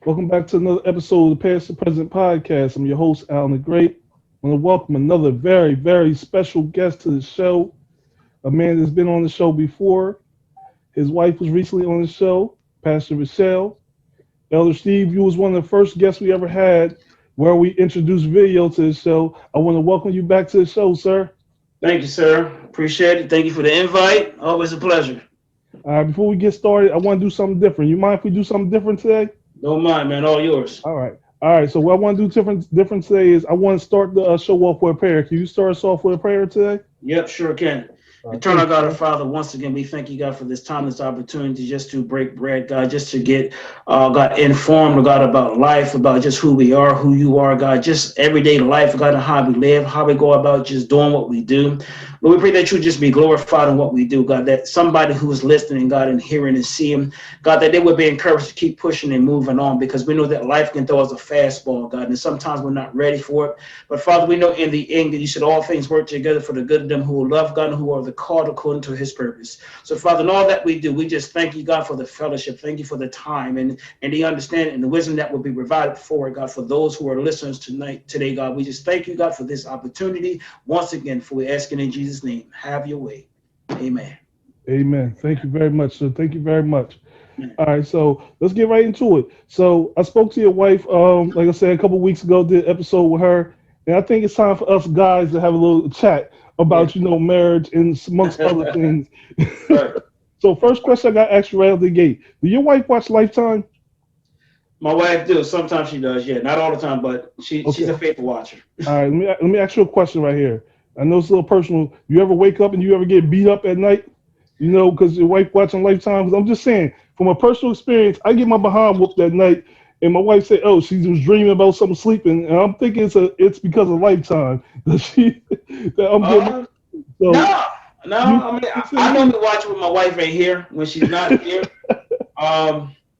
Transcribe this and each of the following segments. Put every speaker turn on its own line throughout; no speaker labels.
Welcome back to another episode of the Past to Present podcast. I'm your host, Alan the Great. I want to welcome another very, very special guest to the show. A man that's been on the show before. His wife was recently on the show, Pastor Michelle. Elder Steve, you was one of the first guests we ever had where we introduced video to the show. I want to welcome you back to the show, sir.
Thank you, sir. Appreciate it. Thank you for the invite. Always a pleasure.
Before we get started, I want to do something different. You mind if we do something different today?
Don't mind, man. All yours.
All right. All right. So what I want to do different today is I want to start the show off with a prayer. Can you start us off with a prayer today?
Yep, sure can. Eternal
Thank
God our
you.
Father, once again, we thank you, God, for this time, this opportunity just to break bread, God, just to get, God, informed, God, about life, about just who we are, who you are, God, just everyday life, God, and how we live, how we go about just doing what we do. Lord, we pray that you just be glorified in what we do, God, that somebody who is listening, God, and hearing and seeing, God, that they would be encouraged to keep pushing and moving on because we know that life can throw us a fastball, God, and sometimes we're not ready for it. But Father, we know in the end that you said all things work together for the good of them who will love God and who are the called according to his purpose. So Father, in all that we do, we just thank you, God, for the fellowship. Thank you for the time and the understanding and the wisdom that will be provided forward, God, for those who are listeners today, God. We just thank you, God, for this opportunity. Once again, for we asking in Jesus' name, have your way. Amen.
Amen. Thank you very much, sir. Thank you very much. All right, so let's get right into it. So I spoke to your wife, like I said, a couple weeks ago, did an episode with her, and I think it's time for us guys to have a little chat
Yeah.
about, marriage and amongst other things.
Right.
So first question I got asked you right out the gate. Do your wife watch Lifetime?
My wife do. Sometimes she does, yeah. Not all the time, but she's
Okay.
a faithful watcher.
All right, let me ask you a question right here. I know it's a little personal. You ever wake up and you ever get beat up at night? Because your wife watching Lifetime. 'Cause I'm just saying, from a personal experience, I get my behind whooped that night, and my wife said, "Oh, she was dreaming about something sleeping," and I'm thinking it's because of Lifetime that that I'm getting.
Uh,
So
no, no.
you
I mean,
say
I
you?
normally watch it with my wife right here when she's not here.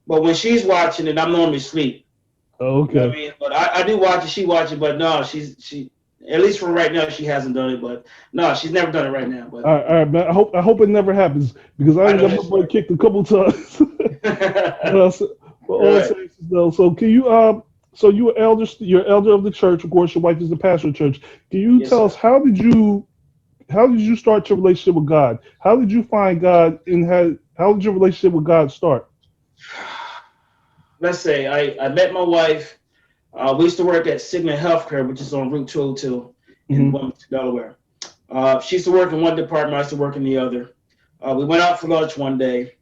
But when she's watching it, I'm normally asleep.
Oh,
You know what
okay.
I mean? But I do watch it. She watches, but no, she at least for right now she hasn't done it. But no, she's never done it right now. But
All right, man. I hope it never happens because I
I
done
know
got my
that's
butt kicked a couple times.
right.
But for all
Right.
seriousness though, so can you so you're elder of the church, of course your wife is the pastor of the church. Can you
Yes,
tell
sir.
us how did you start your relationship with God? How did you find God and how did your relationship with God start?
Let's say I met my wife. We used to work at Signet Healthcare, which is on Route 202 in
Hmm.
Wilmington, Delaware. She used to work in one department. I used to work in the other. We went out for lunch one day.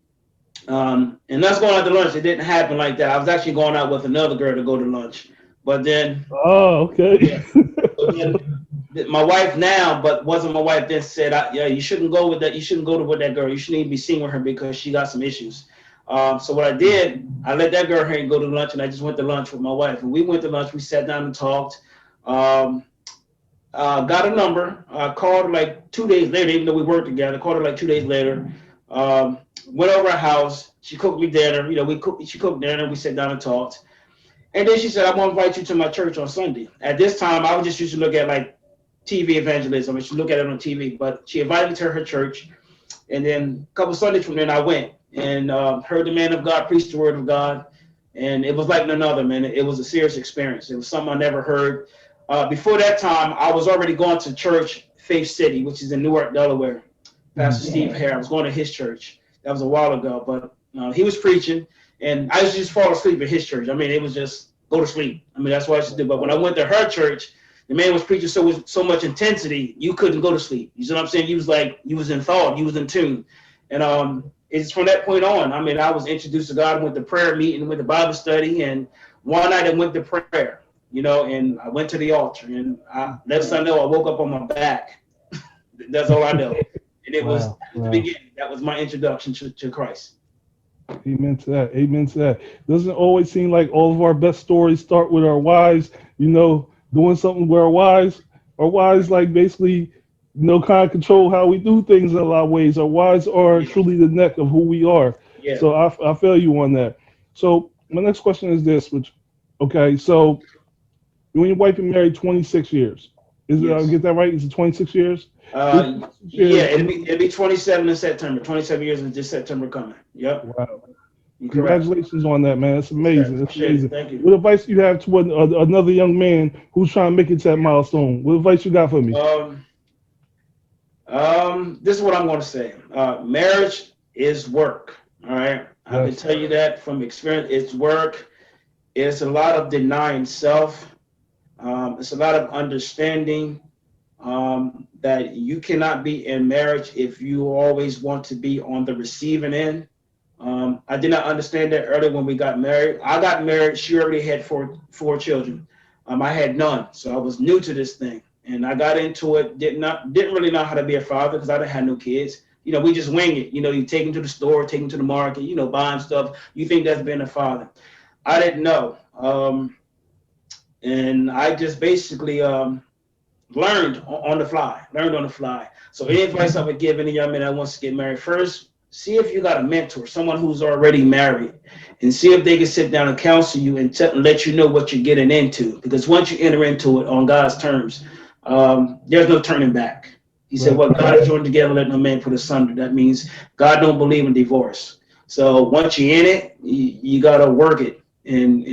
And us going out to lunch, it didn't happen like that. I was actually going out with another girl to go to lunch. But then,
Oh, okay.
yeah. But then my wife now, but wasn't my wife then said, yeah, you shouldn't go with that. You shouldn't go to with that girl. You shouldn't even be seen with her because she got some issues. So what I did, I let that girl here and go to lunch, and I just went to lunch with my wife. And we went to lunch. We sat down and talked. Um, got a number. Called her like 2 days later, even though we worked together. Called her like 2 days later. Went over her house. She cooked me dinner. She cooked dinner. We sat down and talked. And then she said, "I want to invite you to my church on Sunday." At this time, I was just used to look at like TV evangelism. I should look at it on TV. But she invited me to her church. And then a couple Sundays from then, I went and heard the man of God preach the word of God. And it was like none other, man. It was a serious experience. It was something I never heard. Before that time, I was already going to church, Faith City, which is in Newark, Delaware. Pastor
Mhm.
Steve Hare. I was going to his church. That was a while ago, but he was preaching, and I used to just fall asleep at his church. I mean, it was just go to sleep. I mean, that's what I used to do. But when I went to her church, the man was preaching so much intensity, you couldn't go to sleep. You see what I'm saying? You was like, you was in thought, you was in tune. And it's from that point on. I mean, I was introduced to God, went to prayer meeting, went to Bible study, and one night I went to prayer, and I went to the altar. And next thing I know, I woke up on my back. That's all I know. And
Wow.
that was the
Wow.
beginning. That was my introduction to Christ.
Amen to that. Amen to that. Doesn't always seem like all of our best stories start with our wives, doing something with our wives. Our wives, like, basically, kind of control how we do things in a lot of ways. Our wives are
Yeah.
truly the neck of who we are.
Yeah.
So I feel you on that. So my next question is this, okay, so you and your wife been married 26 years. Is it, I
Yes.
get that right? Is it 26 years? This 26
Yeah.
years,
It'll be 27 in September. 27 years in this September coming. Yep.
wow.
Correct.
Congratulations on that, man. It's
Okay,
amazing. It's
appreciate it.
amazing.
Thank you.
What advice do you have to another young man who's trying to make it to that milestone? What advice you got for me?
Um, this is what I'm going to say. Marriage is work. All right. I can
Yes.
tell you that from experience. It's work. It's a lot of denying self. It's a lot of understanding that you cannot be in marriage if you always want to be on the receiving end. I did not understand that earlier when we got married. I got married. She already had four children. I had none, so I was new to this thing, and I got into it. Didn't really know how to be a father because I didn't have no kids. We just wing it. You take them to the store, take them to the market. Buying stuff. You think that's being a father? I didn't know, and I just basically learned on the fly. Learned on the fly. So any advice I would give any young man that wants to get married, first, see if you got a mentor, someone who's already married, and see if they can sit down and counsel you and let you know what you're getting into. Because once you enter into it on God's terms, there's no turning back. He said,
Right.
"What God has joined together, let no man put asunder." That means God don't believe in divorce. So once you're in it, you gotta work it and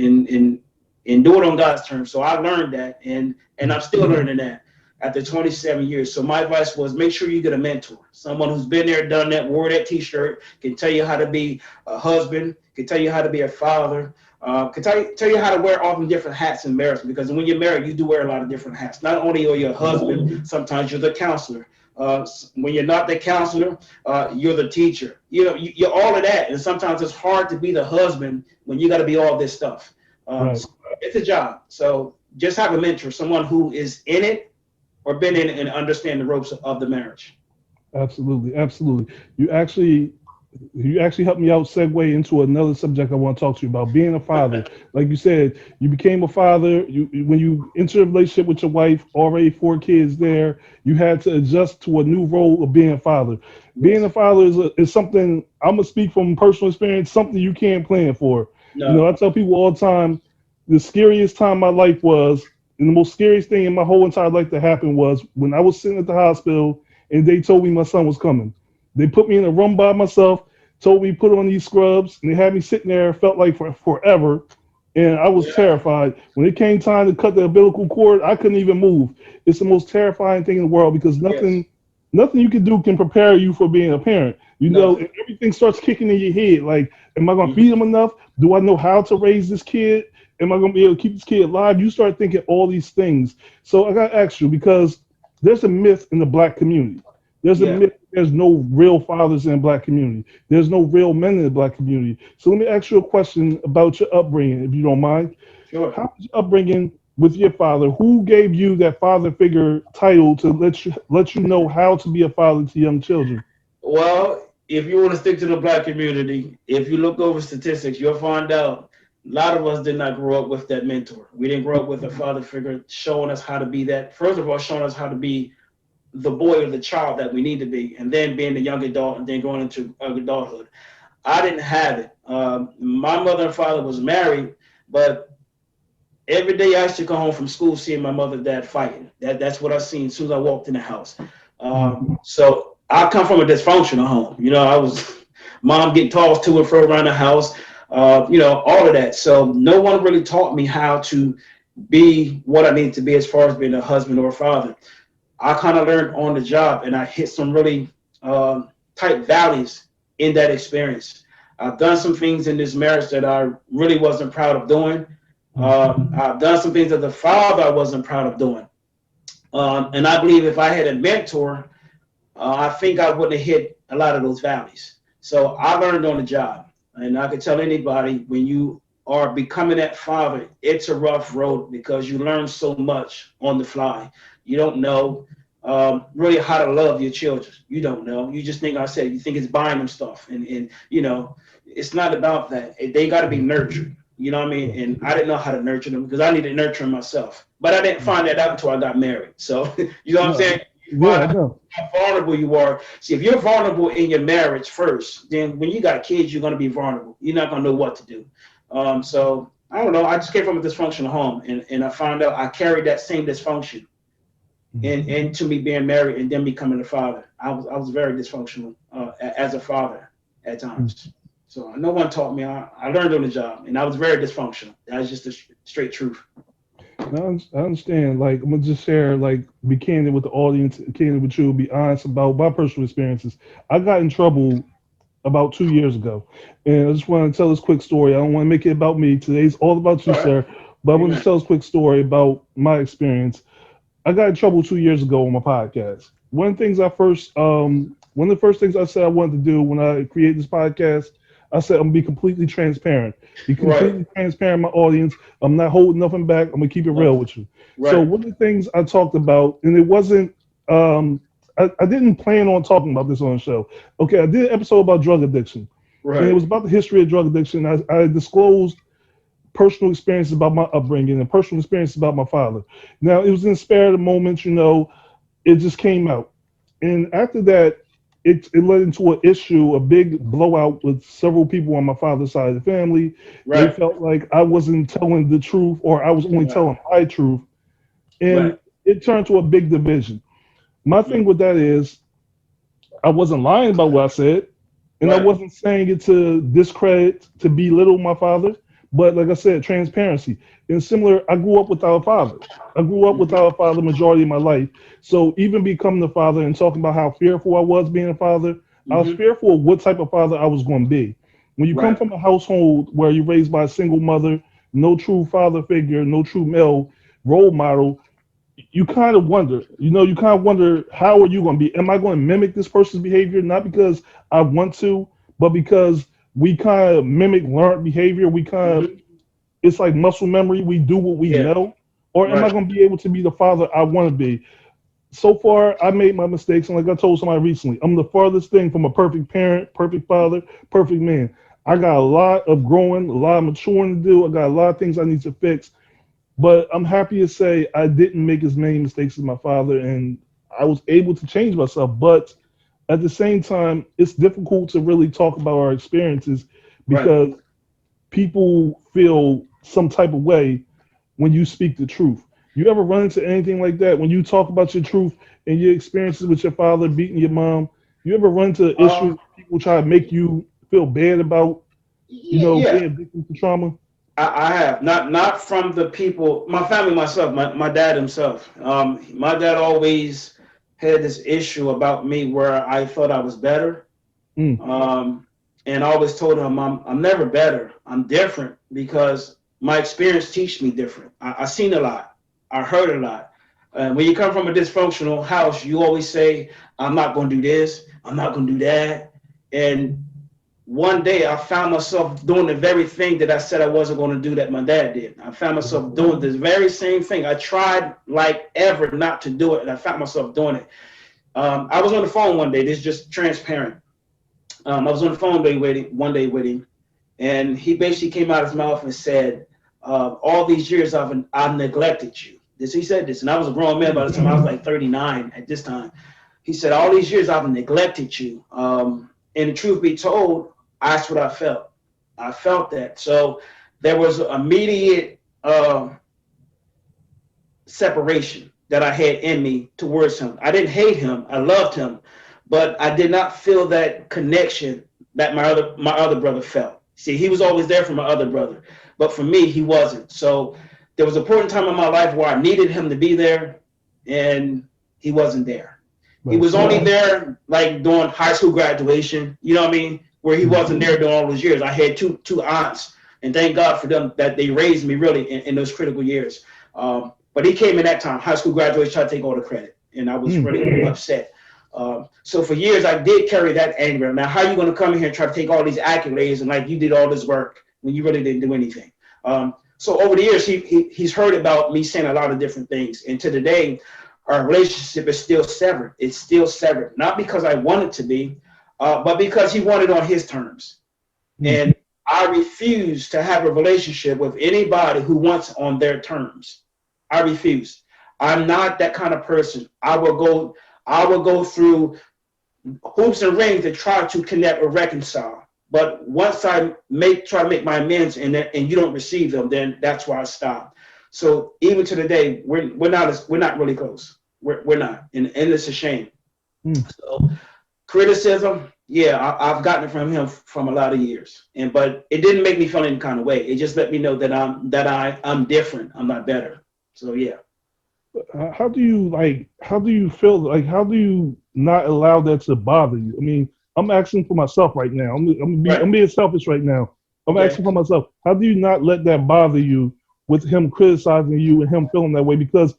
do it on God's terms. So I learned that, and I'm still learning that after 27 years. So my advice was make sure you get a mentor, someone who's been there, done that, wore that T-shirt, can tell you how to be a husband, can tell you how to be a father, can tell you how to wear all the different hats in marriage. Because when you're married, you do wear a lot of different hats. Not only are you a husband, sometimes you're the counselor. When you're not the counselor, you're the teacher. You're all of that. And sometimes it's hard to be the husband when you got to be all this stuff.
Right.
So it's a job. So just have a mentor, someone who is in it or been in it and understand the ropes of the marriage.
Absolutely. Absolutely. You actually you actually helped me out segue into another subject I want to talk to you about being a father. Like you said, you became a father. When you enter a relationship with your wife, already four kids there, you had to adjust to a new role of being a father. Being a
Yes.
father is something I'm gonna speak from personal experience. Something you can't plan for.
No.
I tell people all the time, the scariest time of my life was, and the most scariest thing in my whole entire life that happened was when I was sitting at the hospital and they told me my son was coming. They put me in a room by myself, told me put on these scrubs, and they had me sitting there. Felt like for forever, and I was
Yeah.
terrified. When it came time to cut the umbilical cord, I couldn't even move. It's the most terrifying thing in the world because
Yes.
nothing you can do can prepare you for being a parent.
Nothing.
And everything starts kicking in your head. Like, am I going to
Mhm.
feed him enough? Do I know how to raise this kid? Am I going to be able to keep this kid alive? You start thinking all these things. So I got to ask you because there's a myth in the black community. There's a
Yeah.
myth. There's no real fathers in the black community. There's no real men in the black community. So let me ask you a question about your upbringing, if you don't mind.
Sure.
How was your upbringing with your father? Who gave you that father figure title to let you know how to be a father to young children?
Well, if you want to stick to the black community, if you look over statistics, you'll find out a lot of us did not grow up with that mentor. We didn't grow up with a father figure showing us how to be that. First of all, showing us how to be the boy or the child that we need to be, and then being the young adult and then going into adulthood. I didn't have it. My mother and father was married, but every day I used to come home from school seeing my mother and dad fighting. That's what I seen as soon as I walked in the house.
Mhm.
So I come from a dysfunctional home. I was mom getting tossed to and fro around the house. All of that. So no one really taught me how to be what I need to be as far as being a husband or a father. I kind of learned on the job, and I hit some really tight valleys in that experience. I've done some things in this marriage that I really wasn't proud of doing. I've done some things as a father I wasn't proud of doing. And I believe if I had a mentor, I think I wouldn't have hit a lot of those valleys. So I learned on the job. And I could tell anybody when you are becoming that father, it's a rough road because you learn so much on the fly. You don't know really how to love your children. You don't know. You just think, I said, you think it's buying them stuff. And it's not about that. They got to be nurtured. You know what I mean? And I didn't know how to nurture them because I needed nurturing myself. But I didn't find that out until I got married. So, you know what I'm
No,
saying? You
yeah,
find
I
out
know.
how vulnerable you are. See, if you're vulnerable in your marriage first, then when you got kids, you're going to be vulnerable. You're not going to know what to do. So I don't know. I just came from a dysfunctional home, and I found out I carried that same dysfunction into me being married and then becoming a father. I was very dysfunctional as a father at
Mhm.
times. So no one taught me. I learned on the job, and I was very dysfunctional. That was just the straight truth.
I understand. Like, I'm gonna just share, like, be candid with the audience, candid with you, be honest about my personal experiences. I got in trouble about 2 years ago, and I just want to tell this quick story. I don't want to make it about me. Today's all about you,
All right.
sir. But I want to
Amen.
tell this quick story about my experience. I got in trouble 2 years ago on my podcast. One of the first things I said I wanted to do when I created this podcast, I said I'm gonna be completely transparent. Be
Right.
completely transparent, my audience. I'm not holding nothing back. I'm gonna keep it real
Right.
with you. So
Right.
one of the things I talked about, and it wasn't, I didn't plan on talking about this on the show. Okay, I did an episode about drug addiction, and it
Right.
was about the history of drug addiction. I disclosed personal experiences about my upbringing and personal experiences about my father. Now, it was in the spare of the moment, it just came out. And after that, it led into an issue, a big blowout with several people on my father's side of the family. They
Right.
felt like I wasn't telling the truth or I was only
Right.
telling my truth. And
Right.
it turned to a big division. My thing
Mm.
with that is I wasn't lying about what I said, and I
Right.
wasn't saying it to discredit, to belittle my father. But like I said, transparency. And similar, I grew up without a father. I grew up
Hmm.
without a father majority of my life. So even becoming a father and talking about how fearful I was being a father, I was
Hmm.
fearful of what type of father I was going to be. When you come
Right.
from a household where you're raised by a single mother, no true father figure, no true male role model, you kind of wonder, how are you going to be? Am I going to mimic this person's behavior? Not because I want to, but because we kind of mimic learned behavior.
Hmm.
It's like muscle memory. We do what we
Yeah.
know. Or am I
Right.
going to be able to be the father I want to be? So far, I made my mistakes. And like I told somebody recently, I'm the farthest thing from a perfect parent, perfect father, perfect man. I got a lot of growing, a lot of maturing to do. I got a lot of things I need to fix, but I'm happy to say I didn't make as many mistakes as my father, and I was able to change myself. But at the same time, it's difficult to really talk about our experiences
Right.
because people feel some type of way when you speak the truth. You ever run into anything like that when you talk about your truth and your experiences with your father beating your mom? You ever run into issues
Um.
where people try to make you feel bad about,
Yeah. Yeah.
being victim to trauma?
I have not from the people, my family, myself, my dad himself. My dad always had this issue about me where I thought I was better.
Mm,
Um, and I always told him I'm never better. I'm different because my experience teach me different. I seen a lot. I heard a lot. When you come from a dysfunctional house, you always say, I'm not going to do this. I'm not going to do that. And one day I found myself doing the very thing that I said I wasn't going to do that my dad did. I found myself doing this very same thing. I tried like ever not to do it, and I found myself doing it. I was on the phone one day. This is just transparent. I was on the phone one day with him, and he basically came out of his mouth and said, "All these years I've neglected you." He said this, and I was a grown man by the time I was like 39 at this time. He said, "All these years I've neglected you." And the truth be told, that's what I felt. I felt that. So there was immediate separation that I had in me towards him. I didn't hate him. I loved him, but I did not feel that connection that my other brother felt. See, he was always there for my other brother, but for me, he wasn't. So there was a point in time in my life where I needed him to be there, and he wasn't there. He
right.
was only there like during high school graduation. You know what I mean? Where he
Mm,
wasn't there during all those years. I had two aunts, and thank God for them that they raised me really in those critical years. But he came in that time, high school graduation, tried to take all the credit, and I was
mm,
really upset. So for years, I did carry that anger. Now, how are you going to come in here and try to take all these accolades and like you did all this work when you really didn't do anything? So over the years, he's heard about me saying a lot of different things, and to today, our relationship is still severed. It's still severed, not because I want it to be, but because he wanted on his terms,
mm.
and I refuse to have a relationship with anybody who wants on their terms. I refuse. I'm not that kind of person. I will go through hoops and rings to try to connect or reconcile. But once I try to make my amends and you don't receive them, then that's where I stop. So even to the day, we're not really close. We're not, and it's a shame.
Mm.
So criticism, Yeah, I've gotten it from him from a lot of years, and but it didn't make me feel any kind of way. It just let me know that I'm different. I'm not better. So yeah,
How do you like? How do you feel? Like, how do you not allow that to bother you? I mean, I'm asking for myself right now.
right,
I'm being selfish right now. I'm
okay,
asking for myself. How do you not let that bother you with him criticizing you and him feeling that way? Because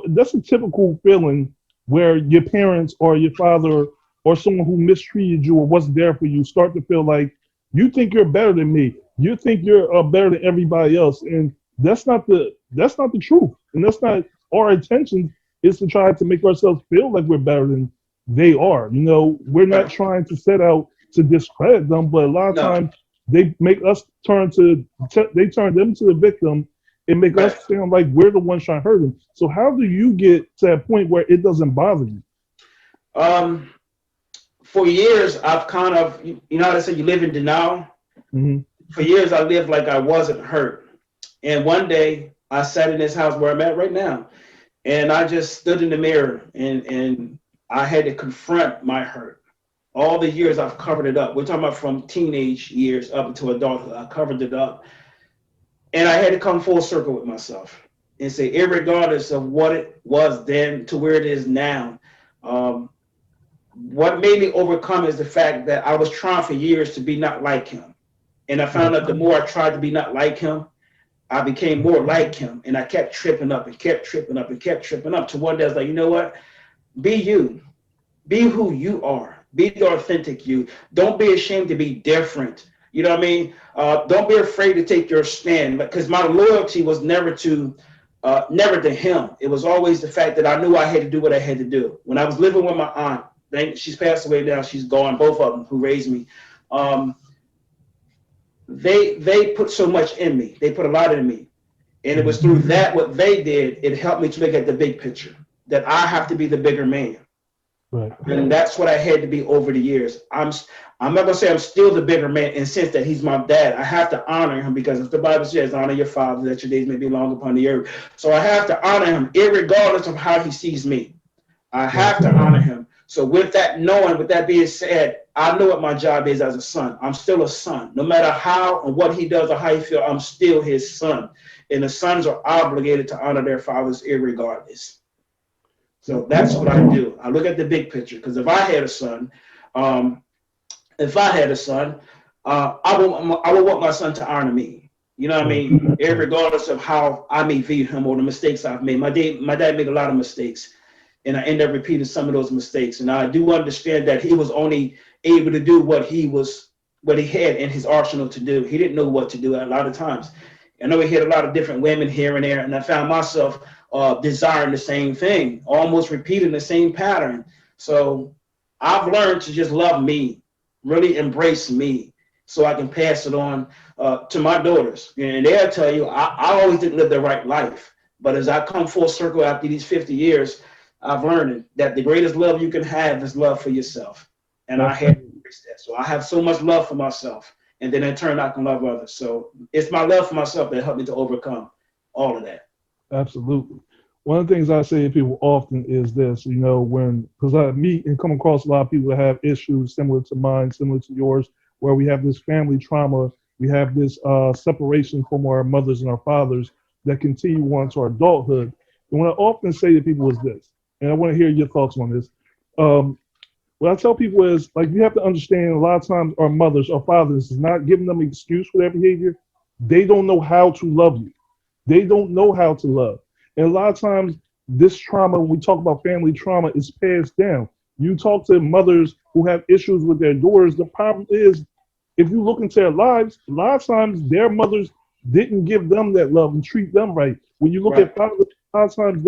that's a typical feeling where your parents or your father or someone who mistreated you or wasn't there for you start to feel like you think you're better than me. You think you're better than everybody else, and that's not the truth, and that's not our intention is to try to make ourselves feel like we're better than they are. We're not
right.
trying to set out to discredit them, but a lot of
No,
times they make us they turn them to the victim and make
right.
us sound like we're the ones trying to hurt them. So how do you get to that point where it doesn't bother you?
Um, for years I've kind of, how they say you live in denial.
Hmm.
For years I lived like I wasn't hurt, and one day I sat in this house where I'm at right now, and I just stood in the mirror and I had to confront my hurt. All the years I've covered it up. We're talking about from teenage years up into adulthood. I covered it up. And I had to come full circle with myself and say, regardless of what it was then to where it is now, um, what made me overcome is the fact that I was trying for years to be not like him. And I
Right.
found out the more I tried to be not like him, I became more like him. And I kept tripping up and kept tripping up and kept tripping up to one day I was like, you know what? Be you. Be who you are. Be the authentic you. Don't be ashamed to be different. You know what I mean? Don't be afraid to take your stand. Because my loyalty was never to him. It was always the fact that I knew I had to do what I had to do. When I was living with my aunt, she's passed away now. She's gone. Both of them who raised me. Um, they put so much in me. They put a lot in me, and it was
Mhm.
through that what they did. It helped me to look at the big picture. That I have to be the bigger man.
Right.
And that's what I had to be over the years. I'm not gonna say I'm still the bigger man in the sense that he's my dad. I have to honor him because as the Bible says, honor your father that your days may be long upon the earth. So I have to honor him regardless of how he sees me. I
Right.
have to honor him. So with that knowing, with that being said, I know what my job is as a son. I'm still a son. No matter how and what he does or how he feels, I'm still his son. And the sons are obligated to honor their fathers irregardless. So that's what I do. I look at the big picture because um, if I had a son, I would want my son to honor me. You know what I
Right.
mean?
Right.
Regardless of how I may view him or the mistakes I've made. My dad made a lot of mistakes, and I end up repeating some of those mistakes. And I do understand that he was only able to do what he had in his arsenal to do. He didn't know what to do a lot of times. I know he had a lot of different women here and there, and I found myself desiring the same thing, almost repeating the same pattern. So I've learned to just love me, really embrace me, so I can pass it on to my daughters. And they'll tell you, I always didn't live the right life. But as I come full circle after these 50 years, I've learned that the greatest love you can have is love for yourself. And I had to
Absolutely.
embrace that. So I have so much love for myself. And then in turn, I can love others. So it's my love for myself that helped me to overcome all of that.
Absolutely. One of the things I say to people often is this, when, because I meet and come across a lot of people that have issues similar to mine, similar to yours, where we have this family trauma, we have this separation from our mothers and our fathers that continue on to our adulthood. And what I often say to people is this, and I want to hear your thoughts on this. Um, what I tell people is, like, you have to understand a lot of times our mothers, our fathers, is not giving them an excuse for their behavior. They don't know how to love you. They don't know how to love. And a lot of times, this trauma, when we talk about family trauma, is passed down. You talk to mothers who have issues with their daughters. The problem is, if you look into their lives, a lot of times their mothers didn't give them that love and treat them right. When you look
Right,
at fathers, a lot of times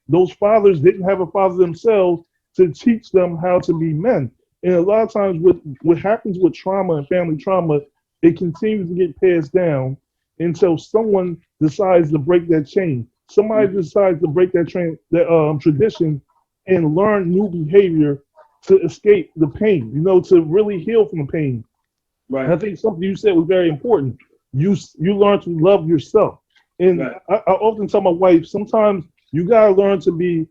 those fathers didn't have a father themselves to teach them how to be men. And a lot of times, what happens with trauma and family trauma, it continues to get passed down until someone decides to break that chain. Somebody
mhm,
decides to break that tradition, and learn new behavior to escape the pain. To really heal from the pain. And
right,
I think something you said was very important. You learn to love yourself, and
right,
I often tell my wife sometimes you gotta learn to be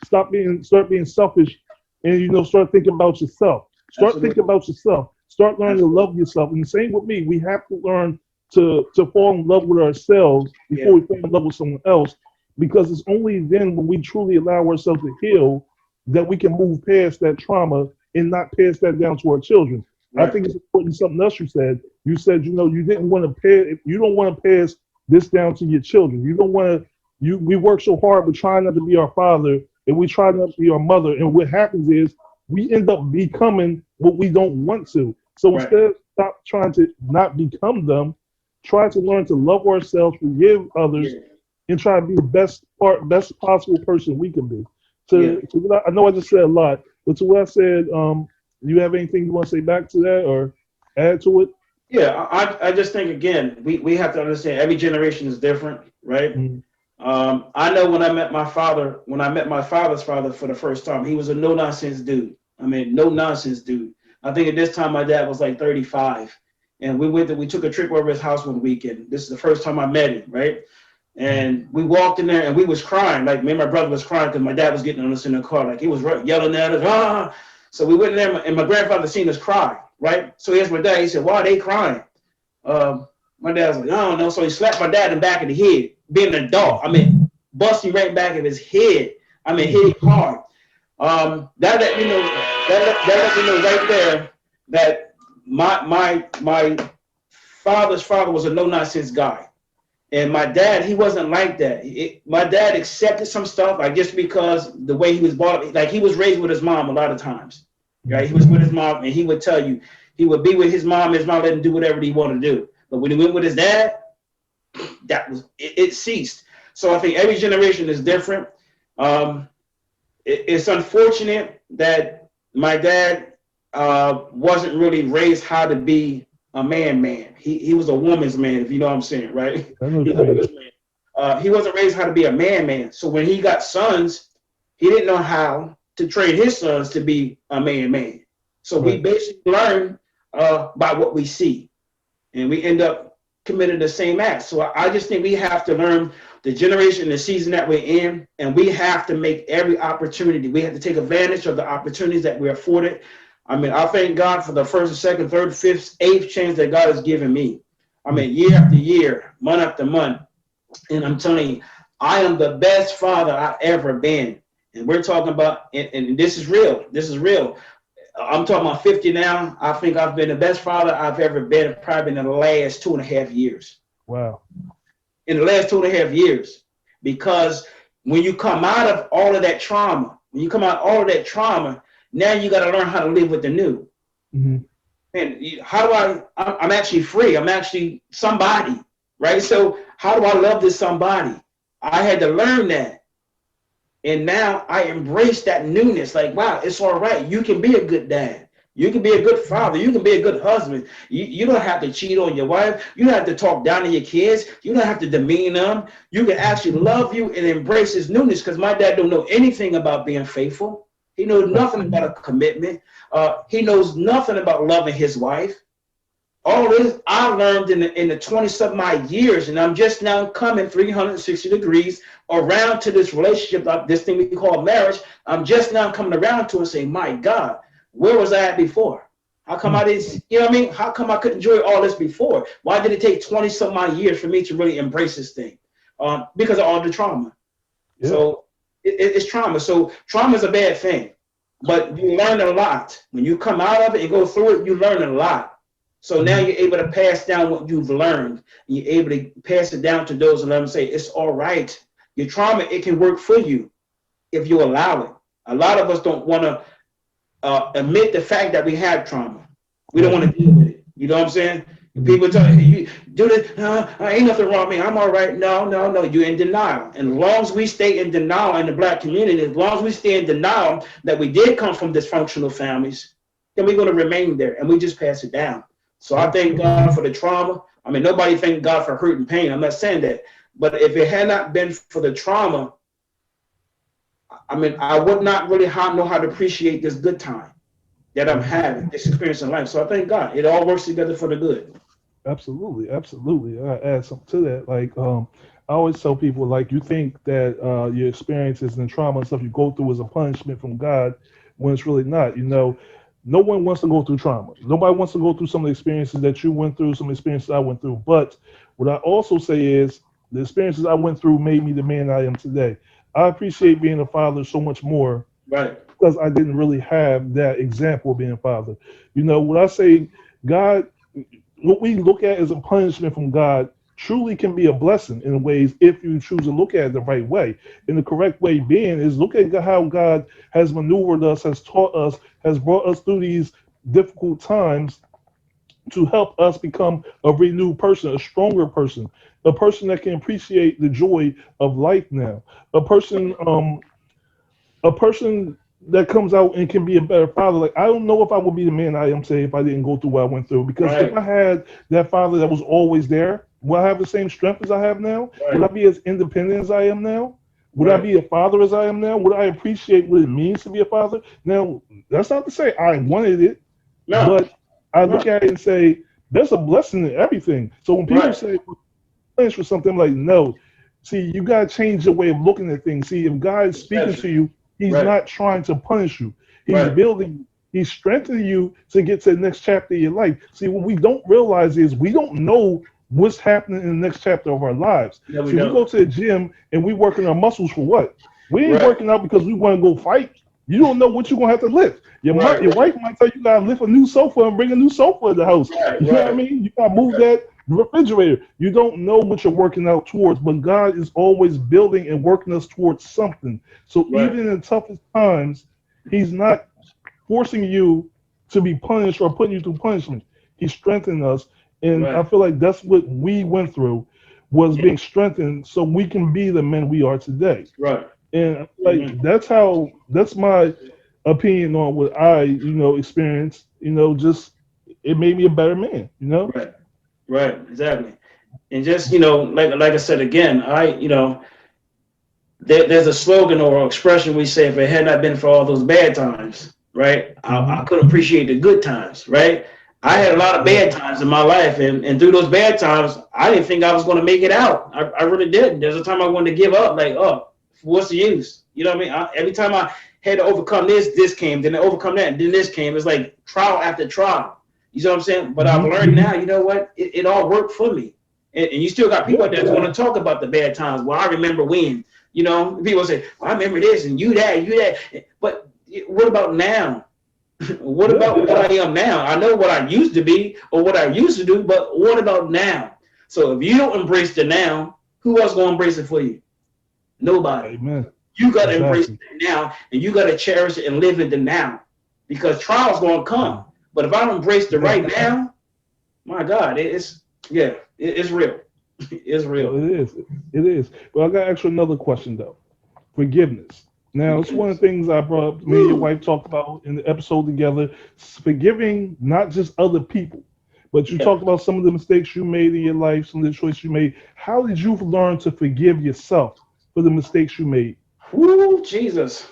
start being selfish, and start thinking about yourself. Start
Absolutely.
thinking about yourself. Start learning to
Absolutely.
love yourself. And the same with me. We have to learn to fall in love with ourselves before
Yeah.
we fall in love with someone else. Because it's only then when we truly allow ourselves to heal that we can move past that trauma and not pass that down to our children. I
Right.
think it's important. Something else you said. You said, you didn't want to pass. You don't want to pass this down to your children. You don't want to. We work so hard, but trying not to be our father, and we try not to be our mother. And what happens is we end up becoming what we don't want to. So
Right.
instead of stop trying to not become them, try to learn to love ourselves, forgive others,
Yeah.
and try to be the best possible person we can be.
Yeah.
I know I just said a lot, but to what I said, you have anything you want to say back to that or add to it?
Yeah. I just think again, we have to understand every generation is different, right?
Mm-hmm.
I know when I met my father, when I met my father's father for the first time, he was a no nonsense dude. I mean, no nonsense dude. I think at this time my dad was like 35, and we took a trip over his house one weekend. This is the first time I met him, right? And we walked in there and we was crying. Like me and my brother was crying because my dad was getting on us in the car. Like he was yelling at us. Ah. So we went in there and my grandfather seen us cry, right? So here's my dad. He said, why are they crying? My dad was like, I don't know. So he slapped my dad in the back of the head, being an adult. I mean, busting right back of his head. I mean, hit him hard. That let me know. That let me know right there that my father's father was a no nonsense guy. And my dad, he wasn't like that. My dad accepted some stuff, like just because the way he was brought up, like he was raised with his mom a lot of times. Right? He was with his mom, and he would tell you, he would be with his mom. His mom let him do whatever he wanted to do. But when he went with his dad, that was it ceased. So I think every generation is different. Um, it's unfortunate that my dad wasn't really raised how to be a man. He was a woman's man, if you know what I'm saying, right?
I know what
He
you mean.
he wasn't raised how to be a man. So when he got sons, he didn't know how to train his sons to be a man. So we
Right.
basically learn by what we see, and we end up committing the same act. So I just think we have to learn the generation, the season that we're in, and we have to make every opportunity. We have to take advantage of the opportunities that we're afforded. I mean, I thank God for the first, second, third, fifth, eighth chance that God has given me. I mean, year after year, month after month. And I'm telling you, I am the best father I've ever been. And we're talking about, and this is real. This is real. I'm talking about 50 now. I think I've been the best father I've ever been, probably in the last 2.5 years.
Wow.
In the last 2.5 years. Because when you come out of all of that trauma, now you got to learn how to live with the new.
Mm-hmm.
And how do I'm actually free. I'm actually somebody, right? So how do I love this somebody? I had to learn that. And now I embrace that newness. Like, wow, it's all right. You can be a good dad. You can be a good father. You can be a good husband. You don't have to cheat on your wife. You don't have to talk down to your kids. You don't have to demean them. You can actually love you and embrace his newness, because my dad don't know anything about being faithful. He knows
Right.
nothing about a commitment. He knows nothing about loving his wife. All this I learned in the 20-something odd years, and I'm just now coming 360 degrees around to this relationship, this thing we call marriage. I'm just now coming around to and saying, my God, where was I at before? How come I didn't, you know what I mean? How come I couldn't enjoy all this before? Why did it take 20-something odd years for me to really embrace this thing? Because of all the trauma.
Yeah.
So it's trauma. So trauma is a bad thing, but you learn a lot. When you come out of it and go through it, you learn a lot. So now you're able to pass down what you've learned. You're able to pass it down to those and let them say, it's all right. Your trauma, it can work for you if you allow it. A lot of us don't want to admit the fact that we have trauma. We don't want to deal with it. You know what I'm saying? People tell you, do this, ain't nothing wrong with me. I'm all right. No. You're in denial. And as long as we stay in denial in the Black community, as long as we stay in denial that we did come from dysfunctional families, then we're going to remain there, and we just pass it down. So I thank God for the trauma. I mean, nobody thank God for hurt and pain. I'm not saying that. But if it had not been for the trauma, I mean, I would not really know how to appreciate this good time that I'm having, this experience in life. So I thank God. It all works together for the good.
Absolutely, absolutely. I add something to that. Like, I always tell people, like, you think that your experiences and trauma and stuff you go through is a punishment from God, when it's really not. You know, no one wants to go through trauma. Nobody wants to go through some of the experiences that you went through, some experiences I went through. But what I also say is the experiences I went through made me the man I am today. I appreciate being a father so much more
Right.
because I didn't really have that example of being a father. You know, when I say God, what we look at as a punishment from God truly can be a blessing in ways if you choose to look at it the right way. And the correct way being is look at how God has maneuvered us, has taught us, has brought us through these difficult times to help us become a renewed person, a stronger person, a person that can appreciate the joy of life now, a person, a person that comes out and can be a better father. Like I don't know if I would be the man I am today if I didn't go through what I went through. Because if
Right.
I had that father that was always there, would I have the same strength as I have now? Would I
Right.
be as independent as I am now? Would I
Right.
be a father as I am now? Would I appreciate what it means to be a father? Now, that's not to say I wanted it,
No.
but I look
No.
at it and say, there's a blessing in everything. So when people
Right.
say, plans for something, I'm like, no. See, you got to change your way of looking at things. See, if God is speaking to
Perception.
you, He's
Right.
not trying to punish you. He's
Right.
building you. He's strengthening you to get to the next chapter of your life. See, what we don't realize is we don't know what's happening in the next chapter of our lives.
No, we
See, we go
don't.
to the gym and we working our muscles for what? We ain't
Right.
working out because we want to go fight. You don't know what you're gonna have to lift.
Right.
Your wife might tell you gotta lift a new sofa and bring a new sofa in the house.
Right.
You know what I
Right.
mean? You gotta move
Right.
that refrigerator. You don't know what you're working out towards, but God is always building and working us towards something. So
Right.
even in the toughest times, He's not forcing you to be punished or putting you through punishment. He's strengthening us, and I
Right.
feel like that's what we went through was
Yeah.
being strengthened so we can be the men we are today.
Right.
And like
Amen.
that's my opinion on what I experienced. Just it made me a better man.
Right. Right. Exactly. And just like I said again, there's a slogan or expression we say, if it had not been for all those bad times, right, I
Hmm.
could appreciate the good times, right? I had a lot of
Right.
bad times in my life, and through those bad times, I didn't think I was going to make it out. I really didn't. There's a time I wanted to give up, like, oh, what's the use? You know what I mean? Every time I had to overcome this came, then I overcome that, and then this came. It's like trial after trial. You know what I'm saying? But I've
Hmm.
learned now, you know what? It all worked for me. And you still got people
Yeah.
out there that want to talk about the bad times. Well, I remember when. People say, well, I remember this and you that. But what about now? What
Yeah.
about what I am now? I know what I used to be or what I used to do, but what about now? So if you don't embrace the now, who else gonna embrace it for you? Nobody.
Amen.
You gotta embrace
Exactly.
it now, and you gotta cherish it and live in the now, because trials gonna come. But if I don't embrace the
Yeah.
right now, my God, it's real. It's
No,
real.
it is. It is. But I got to ask you another question though. Forgiveness. Now, it's one of
Forgiveness.
the things I brought up. Me and your
Woo.
wife talked about in the episode together. Forgiving not just other people, but you
Yeah.
talked about some of the mistakes you made in your life, some of the choices you made. How did you learn to forgive yourself for the mistakes you made?
Woo, Jesus.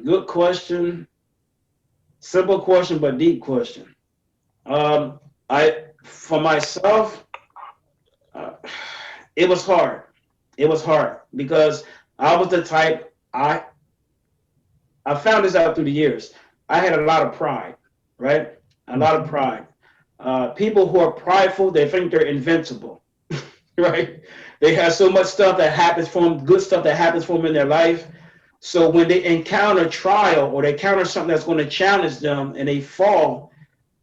Good question. Simple question, but deep question. For myself, uh, it was hard. It was hard because I was the type. I found this out through the years. I had a lot of pride, right? A lot of pride. People who are prideful, they think they're invincible, right? They have so much stuff that happens for them, good stuff that happens for them in their life. So when they encounter trial or they encounter something that's going to challenge them and they fall,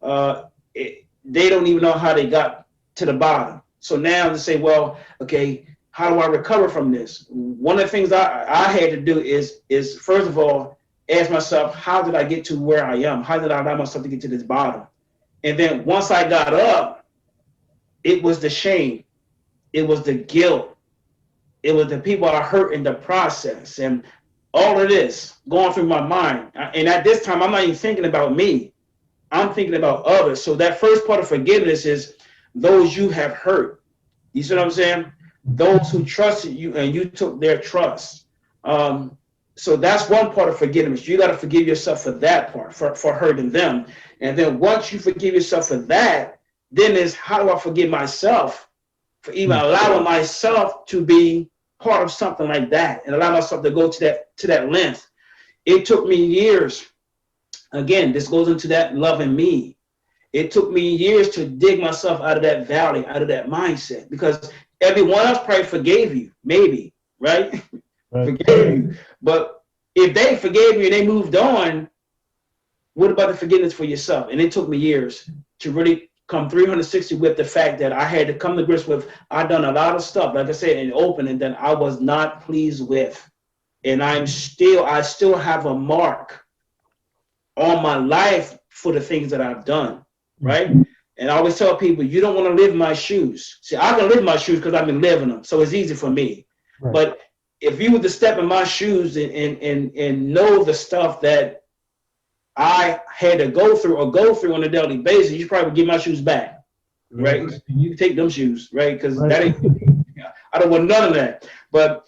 they don't even know how they got to the bottom. So now they say, well, okay, how do I recover from this? One of the things I had to do is first of all, ask myself, how did I get to where I am? How did I allow myself to get to this bottom? And then once I got up, it was the shame, it was the guilt, it was the people I hurt in the process, and all of this going through my mind. And at this time, I'm not even thinking about me. I'm thinking about others. So that first part of forgiveness is those you have hurt. You see what I'm saying? Those who trusted you and you took their trust. Um, so that's one part of forgiveness. You got to forgive yourself for that part, for hurting them. And then once you forgive yourself for that, then is how do I forgive myself for even
Mm.
allowing myself to be part of something like that and allow myself to go to that length. It took me years again, this goes into that loving me. It took me years to dig myself out of that valley, out of that mindset, because everyone else probably forgave you, maybe, right?
Right.
Forgave you. But if they forgave you and they moved on, what about the forgiveness for yourself? And it took me years to really come 360 with the fact that I had to come to grips with, I done a lot of stuff, like I said, in open, and that I was not pleased with. And I still have a mark on my life for the things that I've done, right? And I always tell people, you don't want to live my shoes. See, I can live my shoes because I've been living them, so it's easy for me. Right. But if you were to step in my shoes and know the stuff that I had to go through on a daily basis, you probably would give my shoes back, right? You can take them shoes, right? Because that ain't, I don't want none of that. But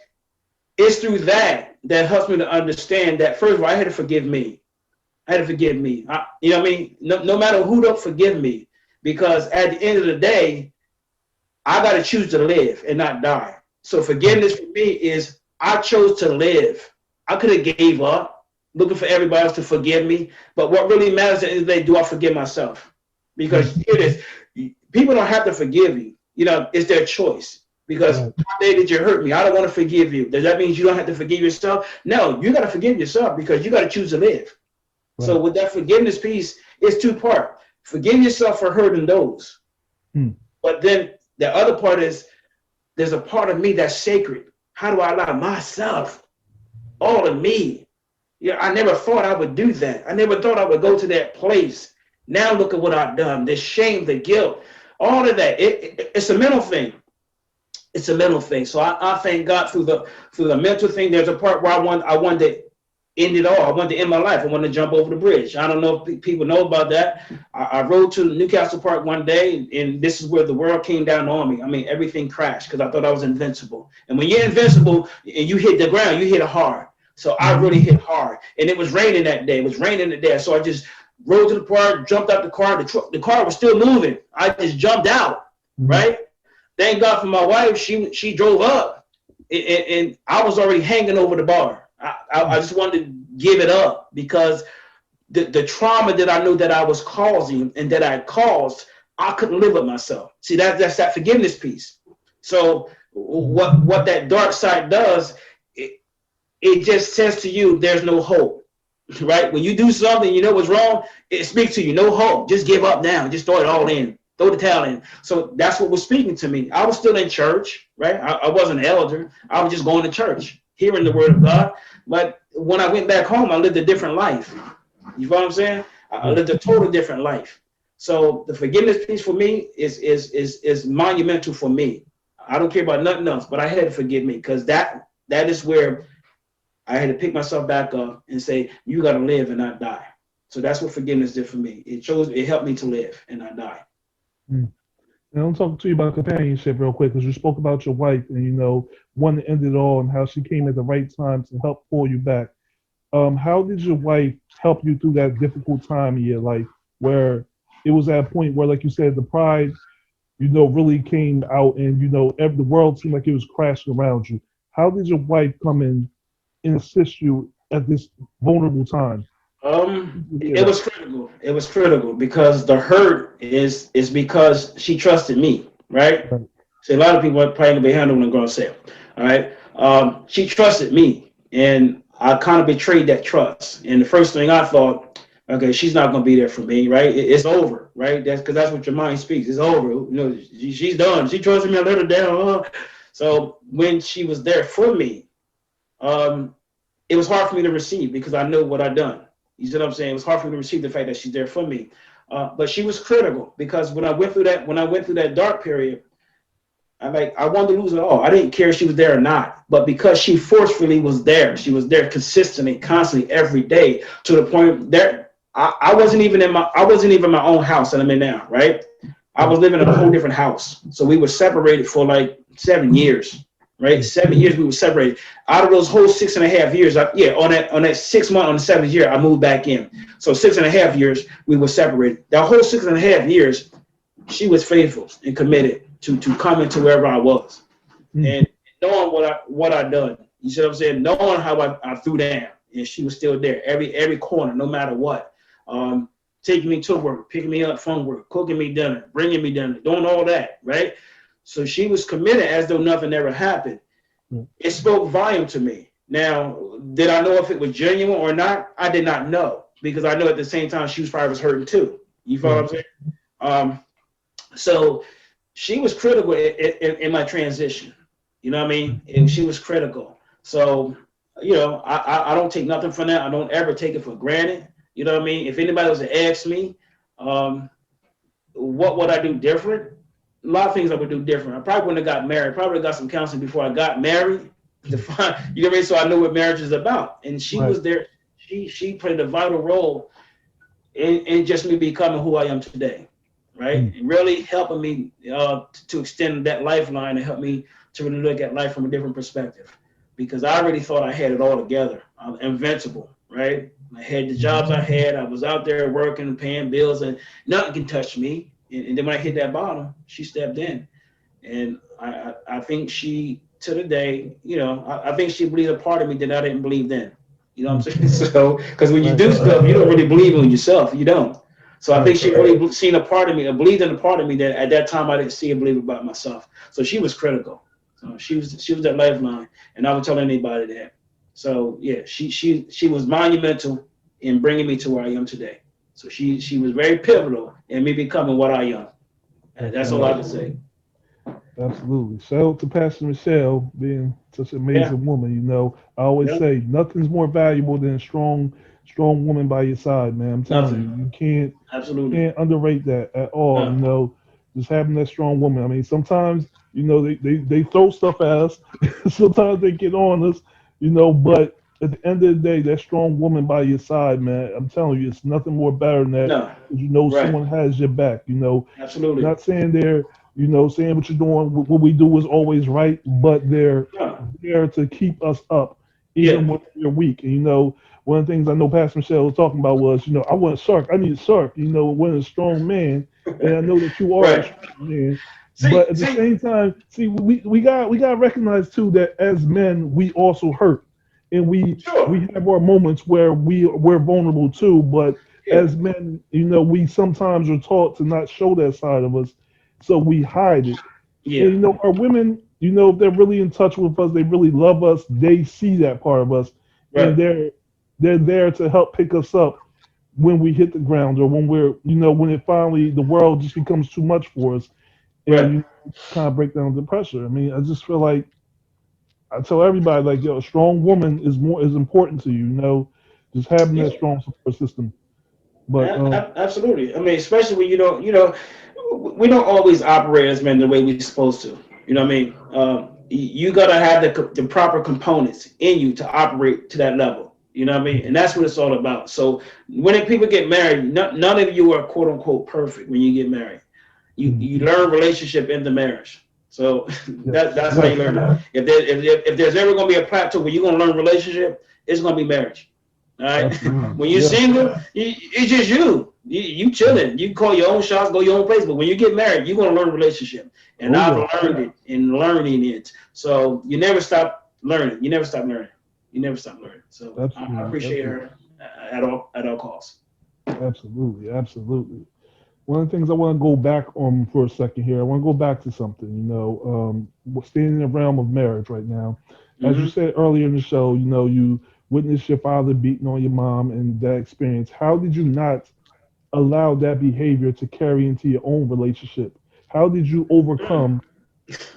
it's through that helps me to understand that, first of all, I had to forgive me. I had to forgive me. You know what I mean? No matter who don't forgive me, because at the end of the day, I got to choose to live and not die. So forgiveness for me is I chose to live. I could have gave up looking for everybody else to forgive me. But what really matters at the end of the day, do I forgive myself? Because here it is. People don't have to forgive you. You know, it's their choice. Because one day did you hurt me? I don't want to forgive you. Does that mean you don't have to forgive yourself? No, you got to forgive yourself because you got to choose to live. Right. So with that forgiveness piece, it's two-part. Forgive yourself for hurting those. But then the other part is there's a part of me that's sacred. How do I allow myself, all of me? Yeah, I never thought I would do that. I never thought I would go to that place. Now look at what I've done. The shame, the guilt, all of that. It's a mental thing. It's a mental thing. So I thank God through the mental thing. There's a part where I wanted to end it all. I wanted to end my life. I wanted to jump over the bridge. I don't know if people know about that. I rode to Newcastle Park one day, and this is where the world came down on me. I mean, everything crashed because I thought I was invincible. And when you're invincible and you hit the ground, you hit it hard. So I really hit hard. And it was raining that day. It was raining there. So I just rode to the park, jumped out the car. The car was still moving. I just jumped out, right? Thank God for my wife. She drove up, and I was already hanging over the bar. I just wanted to give it up because the trauma that I knew that I was causing and that I caused, I couldn't live with myself. See, that's that forgiveness piece. So what that dark side does, it just says to you, there's no hope, right? When you do something, you know what's wrong, it speaks to you, no hope. Just give up now. Just throw it all in. Throw the towel in. So that's what was speaking to me. I was still in church, right? I wasn't an elder. I was just going to church, hearing the word of God. But when I went back home, I lived a different life. You know what I'm saying? I lived a total different life. So the forgiveness piece for me is monumental for me. I don't care about nothing else, but I had to forgive me because that is where I had to pick myself back up and say, you got to live and not die. So that's what forgiveness did for me. It helped me to live and not die.
And I'm talking to you about companionship real quick because you spoke about your wife and, wanting to end it all and how she came at the right time to help pull you back. How did your wife help you through that difficult time in your life where it was at a point where, like you said, the pride, really came out and, the world seemed like it was crashing around you? How did your wife come in and assist you at this vulnerable time?
It was critical. It was critical because the hurt is because she trusted me, right? So a lot of people are probably gonna be handling a grown sale. All right. She trusted me and I kind of betrayed that trust. And the first thing I thought, okay, she's not gonna be there for me, right? It's over, right? That's what your mind speaks. It's over. She's done. She trusted me, I let her down. So when she was there for me, it was hard for me to receive because I know what I'd done. You see what I'm saying? It was hard for me to receive the fact that she's there for me. But she was critical because when I went through that dark period, I wanted to lose it all. I didn't care if she was there or not. But because she forcefully was there, she was there consistently, constantly, every day, to the point that I wasn't even in my own house that I'm in now, right? I was living in a whole different house. So we were separated for like 7 years. Right, 7 years we were separated. Out of those whole 6.5 years, on that 6 month, on the 7th year, I moved back in. So 6.5 years we were separated. That whole 6.5 years, she was faithful and committed to coming to wherever I was, and knowing what I done. You see what I'm saying? Knowing how I threw down, and she was still there, every corner, no matter what. taking me to work, picking me up from work, cooking me dinner, bringing me dinner, doing all that, right? So she was committed as though nothing ever happened. It spoke volume to me. Now, did I know if it was genuine or not? I did not know, because I know at the same time she was probably was hurting too. You follow what I'm saying? So she was critical in my transition. You know what I mean? And she was critical. So, I don't take nothing from that. I don't ever take it for granted. You know what I mean? If anybody was to ask me, what would I do different? A lot of things I would do different. I probably wouldn't have got married. Probably got some counseling before I got married to find, you know what I mean? So I knew what marriage is about. And she was there. She played a vital role in just me becoming who I am today, right? And really helping me to extend that lifeline and help me to really look at life from a different perspective. Because I already thought I had it all together. I'm invincible, right? I had the jobs I had. I was out there working and paying bills, and nothing can touch me. And then when I hit that bottom, she stepped in. And I think she, to the day, I think she believed a part of me that I didn't believe then. You know what I'm saying? So, because when you do stuff, you don't really believe in yourself. You don't. So I think she really seen a part of me, believed in a part of me that at that time I didn't see and believe about myself. So she was critical. So she was that lifeline, and I would tell anybody that. So yeah, she was monumental in bringing me to where I am today. So she was very pivotal in me becoming what I am. And that's all I can say.
Absolutely. Shout out to Pastor Michelle being such an amazing woman. I always say nothing's more valuable than a strong woman by your side, man. I'm telling you, you can't underrate that at all. Just having that strong woman. I mean, sometimes they throw stuff at us. Sometimes they get on us. But at the end of the day, that strong woman by your side, man. I'm telling you, it's nothing more better than that. Someone has your back.
Absolutely.
Not saying saying what you're doing, what we do is always right, but they're there to keep us up, even when we're weak. And, one of the things I know Pastor Michelle was talking about was, I want a shark. I need a shark, when a strong man, and I know that you are a strong man. But at the same time, we got to recognize too that as men, we also hurt. And we have our moments where we're vulnerable too. But as men, we sometimes are taught to not show that side of us. So we hide it. Yeah. And our women, if they're really in touch with us, they really love us, they see that part of us. Right. And they're there to help pick us up when we hit the ground, or when we're, when it finally, the world just becomes too much for us. And you kind of break down the pressure. I mean, I just feel like I tell everybody, like, a strong woman is important to you, just having that strong support system. But
absolutely. I mean, especially when we don't always operate as men the way we're supposed to. You know what I mean? You gotta have the proper components in you to operate to that level. You know what I mean? And that's what it's all about. So when people get married, none of you are quote unquote perfect when you get married. You learn relationship in the marriage. So that's how you learn it. If there's ever gonna be a plateau where you're gonna learn relationship, it's gonna be marriage. All right. When you're single, it's just you. You chilling. You can call your own shots, go your own place. But when you get married, you're gonna learn relationship. And I've learned it in learning it. So you never stop learning. You never stop learning. You never stop learning. So I appreciate her at all costs.
Absolutely. One of the things I want to go back on for a second here, I want to go back to something, staying in the realm of marriage right now. As you said earlier in the show, you witnessed your father beating on your mom and that experience. How did you not allow that behavior to carry into your own relationship? How did you overcome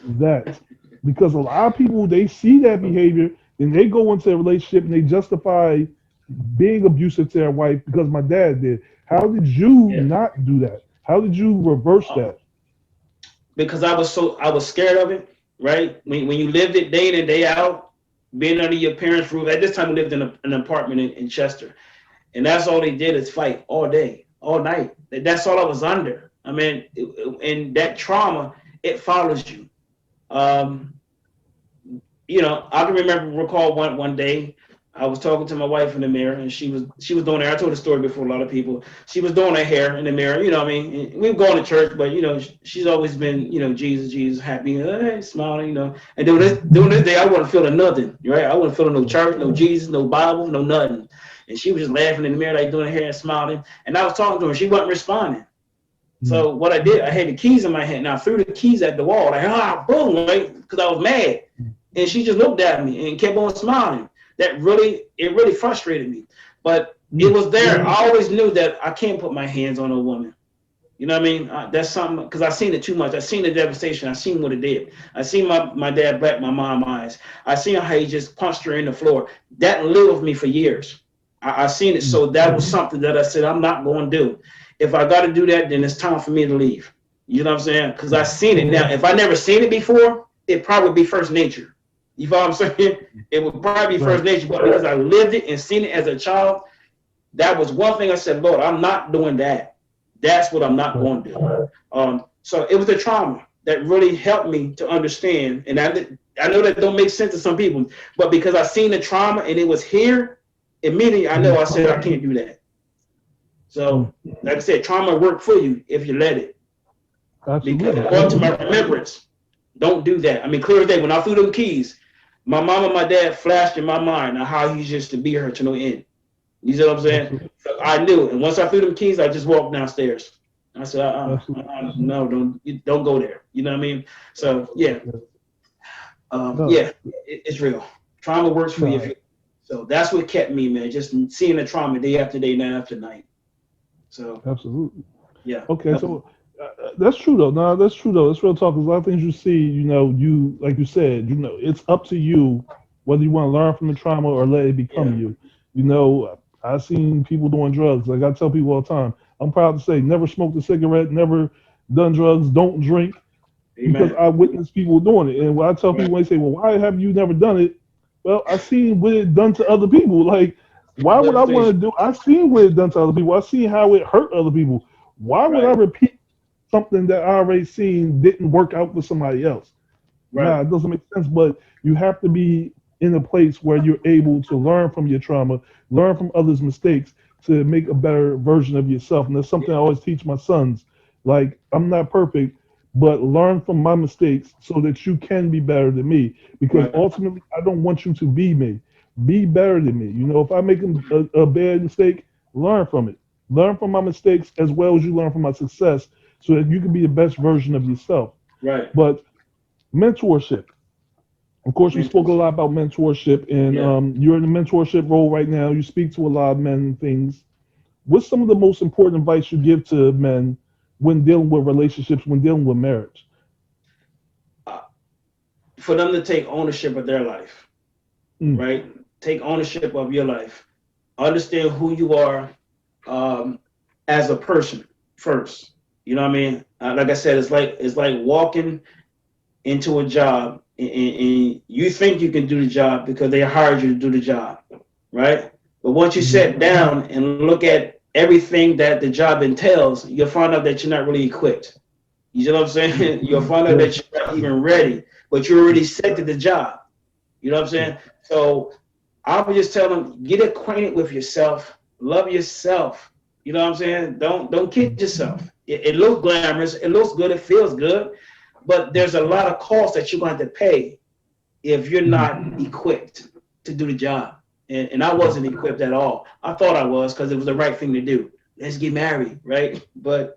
that? Because a lot of people, they see that behavior and they go into a relationship and they justify being abusive to their wife because my dad did. How did you not do that? How did you reverse that?
Because I was scared of it, right? When you lived it day in and day out, being under your parents' roof. At this time, we lived in an apartment in Chester, and that's all they did is fight all day, all night. That's all I was under. I mean, and that trauma, it follows you. I can recall one day I was talking to my wife in the mirror, and she was doing her. I told the story before a lot of people. She was doing her hair in the mirror. You know what I mean? And we've gone to church, but she's always been Jesus, happy, smiling. And doing this day, I wasn't feeling nothing. Right? I wasn't feeling no church, no Jesus, no Bible, no nothing. and she was just laughing in the mirror, like doing her hair and smiling. And I was talking to her, she wasn't responding. So what I did, I had the keys in my hand, and I threw the keys at the wall, like boom, like because I was mad. And she just looked at me and kept on smiling. It really frustrated me. But it was there. I always knew that I can't put my hands on a woman. You know what I mean? That's something, because I've seen it too much. I've seen the devastation. I've seen what it did. I seen my dad black my mom eyes. I seen how he just punched her in the floor. That lived with me for years. I seen it. So that was something that I said, I'm not going to do. If I got to do that, then it's time for me to leave. You know what I'm saying? Because I've seen it. Now, if I never seen it before, it'd probably be first nature. You know what I'm saying? It would probably be first nature. But because I lived it and seen it as a child, that was one thing I said, Lord, I'm not doing that. That's what I'm not going to do. So it was the trauma that really helped me to understand. And I know that don't make sense to some people, but because I seen the trauma and it was here, immediately I said, I can't do that. So like I said, trauma work for you if you let it. Because according to my remembrance, don't do that. I mean, clear as day, when I threw them keys, my mom and my dad flashed in my mind how he used to beat her to no end. You see what I'm saying? So I knew, and once I threw them keys, I just walked downstairs. I said, no, don't go there. You know what I mean? So yeah, it's real. Trauma works for you. So that's what kept me, man. Just seeing the trauma day after day, night after night. So
absolutely,
yeah.
Okay, so that's true though. No, that's true though. It's real talk. There's a lot of things you see. You like you said. It's up to you whether you want to learn from the trauma or let it become you. I've seen people doing drugs. Like I tell people all the time, I'm proud to say, never smoked a cigarette, never done drugs, don't drink, because I witnessed people doing it. And when I tell people, when they say, well, why have you never done it? Well, I seen what it done to other people. Like, why would I want to do? I seen what it done to other people. I seen how it hurt other people. Why would I repeat something that I already seen didn't work out for somebody else? Nah, it doesn't make sense. But you have to be in a place where you're able to learn from your trauma, learn from others' mistakes to make a better version of yourself. And that's something I always teach my sons. Like, I'm not perfect, but learn from my mistakes so that you can be better than me. Because ultimately, I don't want you to be me. Be better than me. If I make a bad mistake, learn from it. Learn from my mistakes as well as you learn from my success so that you can be the best version of yourself.
Right.
But mentorship. Of course, we spoke a lot about mentorship, and you're in a mentorship role right now. You speak to a lot of men and things. What's some of the most important advice you give to men when dealing with relationships, when dealing with marriage?
For them to take ownership of their life, right? Take ownership of your life. Understand who you are as a person first. You know what I mean? Like I said, it's like walking into a job and you think you can do the job because they hired you to do the job, right? But once you sit down and look at everything that the job entails, you'll find out that you're not really equipped. You know what I'm saying? You'll find out that you're not even ready, but you're already set to the job. You know what I'm saying? So I would just tell them, get acquainted with yourself, love yourself. You know what I'm saying? Don't kid yourself. It looks glamorous, it looks good, it feels good, but there's a lot of costs that you're going to have to pay if you're not equipped to do the job. And I wasn't equipped at all. I thought I was because it was the right thing to do. Let's get married, right? But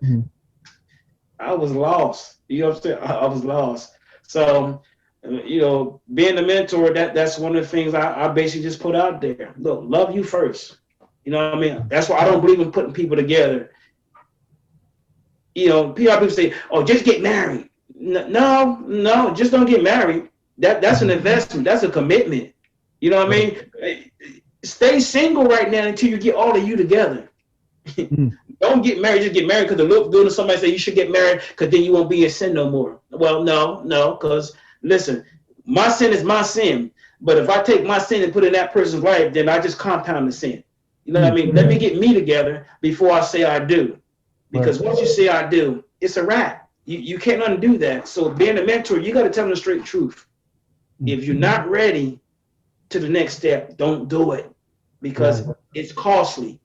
I was lost. You know what I'm saying? I was lost. So, being a mentor, that's one of the things I basically just put out there. Look, love you first. You know what I mean? That's why I don't believe in putting people together. People say, oh, just get married. No, just don't get married. That's an investment. That's a commitment. You know what I mean? Stay single right now until you get all of you together. Don't get married. Just get married because it looks good. And somebody say you should get married because then you won't be in sin no more. Well, no, because listen, my sin is my sin. But if I take my sin and put it in that person's life, then I just compound the sin. You know what I mean? Let me get me together before I say I do. Because once you say I do, it's a wrap. You can't undo that. So being a mentor, you got to tell them the straight truth. If you're not ready to the next step, don't do it because it's costly.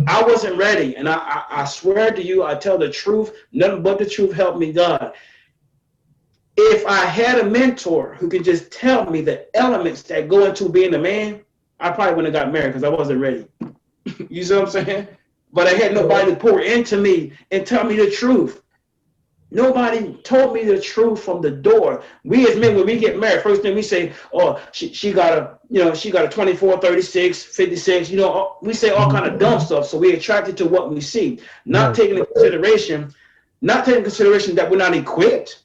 I wasn't ready, and I swear to you, I tell the truth, nothing but the truth. Help me, God. If I had a mentor who could just tell me the elements that go into being a man, I probably wouldn't have got married because I wasn't ready. You see what I'm saying? But I had nobody to pour into me and tell me the truth. Nobody told me the truth from the door. We as men, when we get married, first thing we say, oh, she got a, she got a 24, 36, 56, we say all kind of dumb stuff. So we're attracted to what we see, not taking into consideration, that we're not equipped.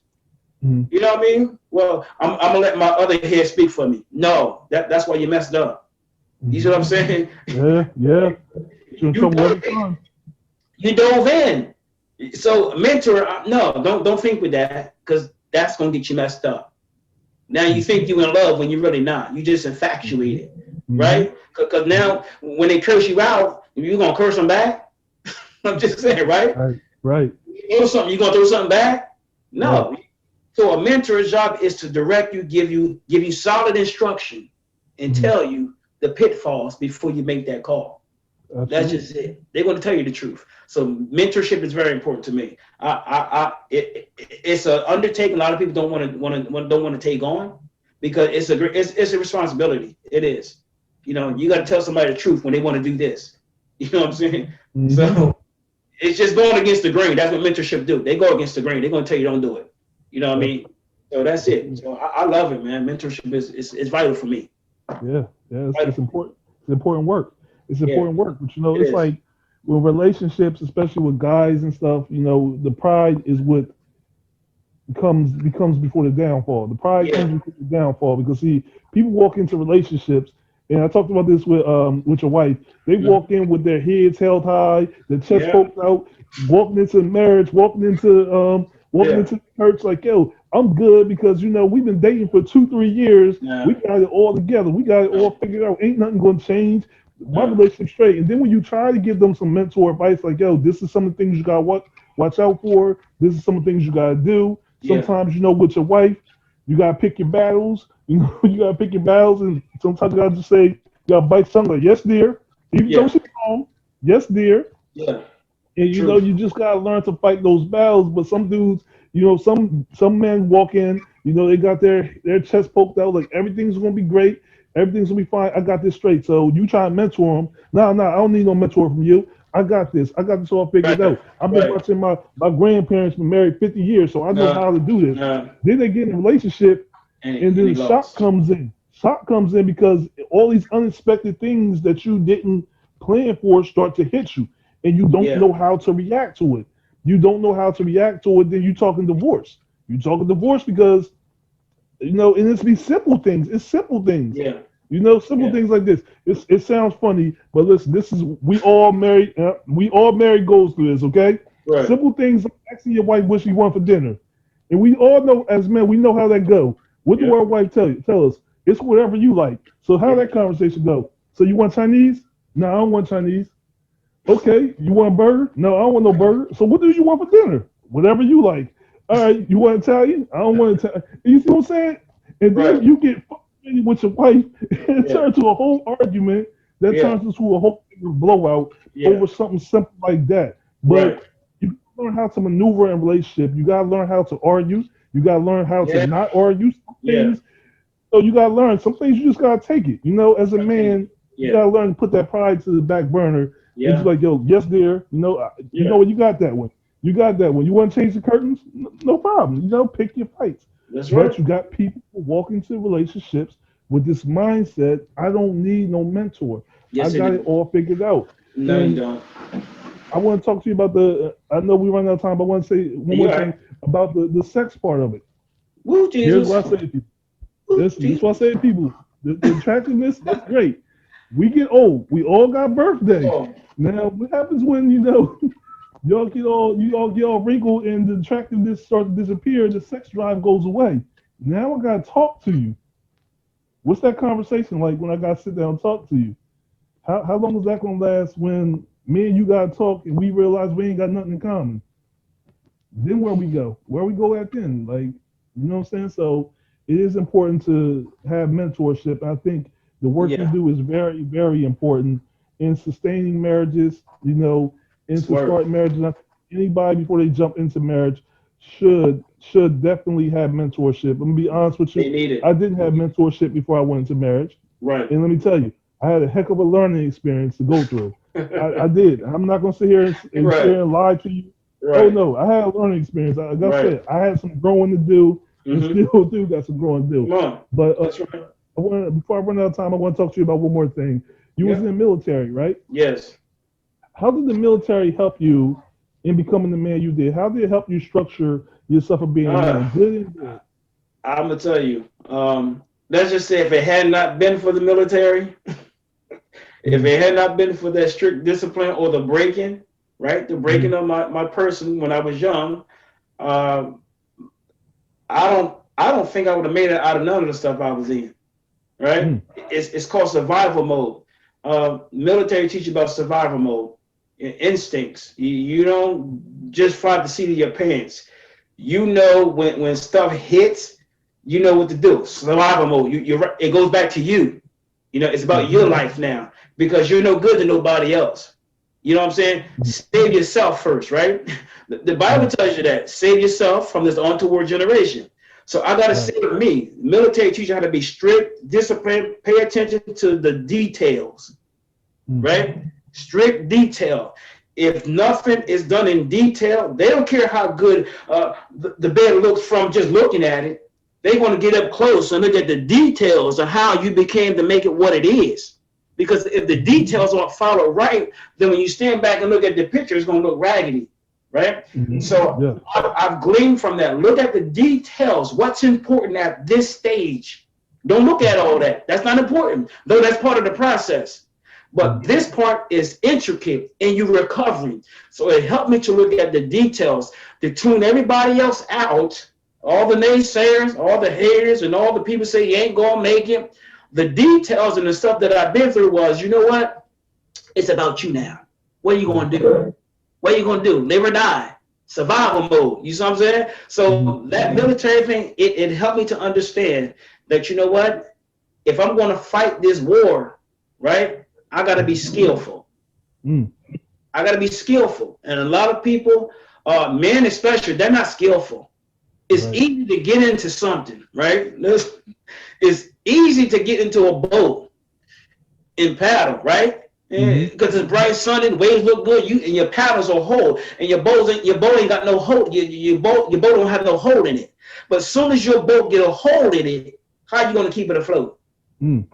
You know what I mean? Well, I'm gonna let my other head speak for me. No, that's why you messed up. You see what I'm saying?
Yeah.
You dove in. So mentor, no, don't think with that, because that's gonna get you messed up. Now you think you're in love when you're really not. You just infatuated, right? Because now when they curse you out, you gonna curse them back. I'm just saying, right?
Right.
You gonna throw something back? No. Right. So a mentor's job is to direct you, give you solid instruction, and tell you the pitfalls before you make that call. Absolutely. That's just it. They're going to tell you the truth. So mentorship is very important to me. It's an undertaking a lot of people don't want to take on, because it's a responsibility. It is. You got to tell somebody the truth when they want to do this. You know what I'm saying? So it's just going against the grain. That's what mentorship do. They go against the grain. They're going to tell you don't do it. You know what I mean? So that's it. So I love it, man. Mentorship is vital for me.
Yeah, it's important. It's important work. It's important work, but it's like with relationships, especially with guys and stuff. The pride is what becomes before the downfall. The pride comes before the downfall, because see, people walk into relationships, and I talked about this with your wife. They walk in with their heads held high, their chest poked out, walking into marriage, walking into church like, yo, I'm good because we've been dating for 2-3 years. We got it all together. We got it all figured out. Ain't nothing gonna change. My relationship straight. And then when you try to give them some mentor advice, like, yo, this is some of the things you gotta watch out for. This is some of the things you gotta do. Sometimes, with your wife, you gotta pick your battles. You gotta pick your battles, and sometimes you gotta just say, you gotta bite something like, yes, dear. Even though she's wrong, yes, dear.
Yeah.
And you just gotta learn to fight those battles. But some dudes, some men walk in, they got their chest poked out, like everything's gonna be great. Everything's gonna be fine. I got this straight. So you try to mentor them. No, I don't need no mentor from you. I got this. I got this all figured out. I've been watching my grandparents been married 50 years, so I know how to do this. Then they get in a relationship, and then shock comes in. Shock comes in because all these unexpected things that you didn't plan for start to hit you, and you don't know how to react to it. You don't know how to react to it. Then you talking divorce. You talking divorce because and it's be simple things. It's simple things.
Yeah.
Simple things like this. It sounds funny, but listen, this is we all married goes through this, okay?
Right.
Simple things like asking your wife what she want for dinner. And we all know as men, we know how that go. What do our wife tell us? It's whatever you like. So how that conversation go? So you want Chinese? No, I don't want Chinese. Okay, you want a burger? No, I don't want no burger. So what do you want for dinner? Whatever you like. All right, you want Italian? I don't want Italian. You see what I'm saying? And then you get with your wife, and it turns to a whole argument that turns into a whole blowout over something simple like that. But you learn how to maneuver in a relationship. You gotta learn how to argue. You gotta learn how to not argue some things. So you gotta learn some things. You just gotta take it. As a man, you gotta learn to put that pride to the back burner. Yeah. And you're like, yo, yes, dear. You know what? You got that one. You got that one. You want to change the curtains? No problem. Pick your fights.
That's right.
But you got people who walk into relationships with this mindset, I don't need no mentor. Yes, I got it all figured out.
No, you don't.
I want to talk to you about I know we run out of time, but I want to say one more thing about the sex part of it.
Woo, Jesus.
Here's what I say to people. This is what I say to people. The attractiveness, that's great. We get old. We all got birthdays. Oh. Now, what happens when, y'all get all wrinkled and the attractiveness starts to disappear, the sex drive goes away. Now I gotta talk to you. What's that conversation like when I gotta sit down and talk to you? How long is that gonna last when me and you gotta talk and we realize we ain't got nothing in common? Then where we go? Where we go at then? Like, you know what I'm saying? So it is important to have mentorship. I think the work you do is very, very important in sustaining marriages, and to start marriages. Anybody before they jump into marriage should definitely have mentorship. I'm gonna be honest with you.
They need it.
I didn't have mentorship before I went into marriage.
Right.
And let me tell you, I had a heck of a learning experience to go through. I did. I'm not gonna sit here and sit
Right,
here and lie to you. Oh
right,
no, I had a learning experience. Like I
right.
said, I had some growing to do, and
Mm-hmm.
still do got some growing to do.
Come on.
But
That's right.
before I run out of time, I want to talk to you about one more thing. You was in
Yeah.
the military, right?
Yes.
How did the military help you in becoming the man you did? How did it help you structure yourself of being a man,
Uh,
good and bad?
I'm gonna tell you. Let's just say if it had not been for the military, if
Mm,
it had not been for that strict discipline or the breaking, right, the breaking
mm,
of my person when I was young, uh, I don't think I would have made it out of none of the stuff I was in. Right?
mm,
It's called survival mode. Military teach you about survival mode, instincts. You don't just fly the seat of your pants. You know when stuff hits, you know what to do. Survival mode. It goes back to you. You know, it's about your
mm,
life now because you're no good to nobody else. You know what I'm saying?
mm,
Save yourself first, right? The Bible
mm,
tells you that. Save yourself from this untoward generation. So I got to
right.
save me. Military teach you how to be strict, disciplined, pay attention to the details,
Mm,
right? Strict detail. If nothing is done in detail, they don't care how good the bed looks from just looking at it. They want to get up close and look at the details of how you became to make it what it is. Because if the details aren't followed right, then when you stand back and look at the picture, it's going to look raggedy, right?
mm,
So
yeah.
I've gleaned from that. Look at the details. What's important at this stage? Don't look at all that. That's not important, though that's part of the process. But
Mm,
this part is intricate and you're recovering. So it helped me to look at the details, to tune everybody else out, all the naysayers, all the haters, and all the people say you ain't gonna make it. The details and the stuff that I've been through was, you know what? It's about you now. What are you
right.
gonna do? What are you gonna do? Live or die? Survival mode. You see what I'm saying?
Mm,
So that military thing, it helped me to understand that, you know what? If I'm gonna fight this war, right? I got to be skillful.
mm,
I got to be skillful. And a lot of people, men especially, they're not skillful. It's
right.
easy to get into something, right? It's easy to get into a boat and paddle, right?
Mm-hmm.
Because it's bright sunny, the waves look good, you and your paddles are whole, and your boat ain't got no hold. Your boat don't have no hold in it. But as soon as your boat get a hold in it, how are you gonna keep it afloat?
Mm,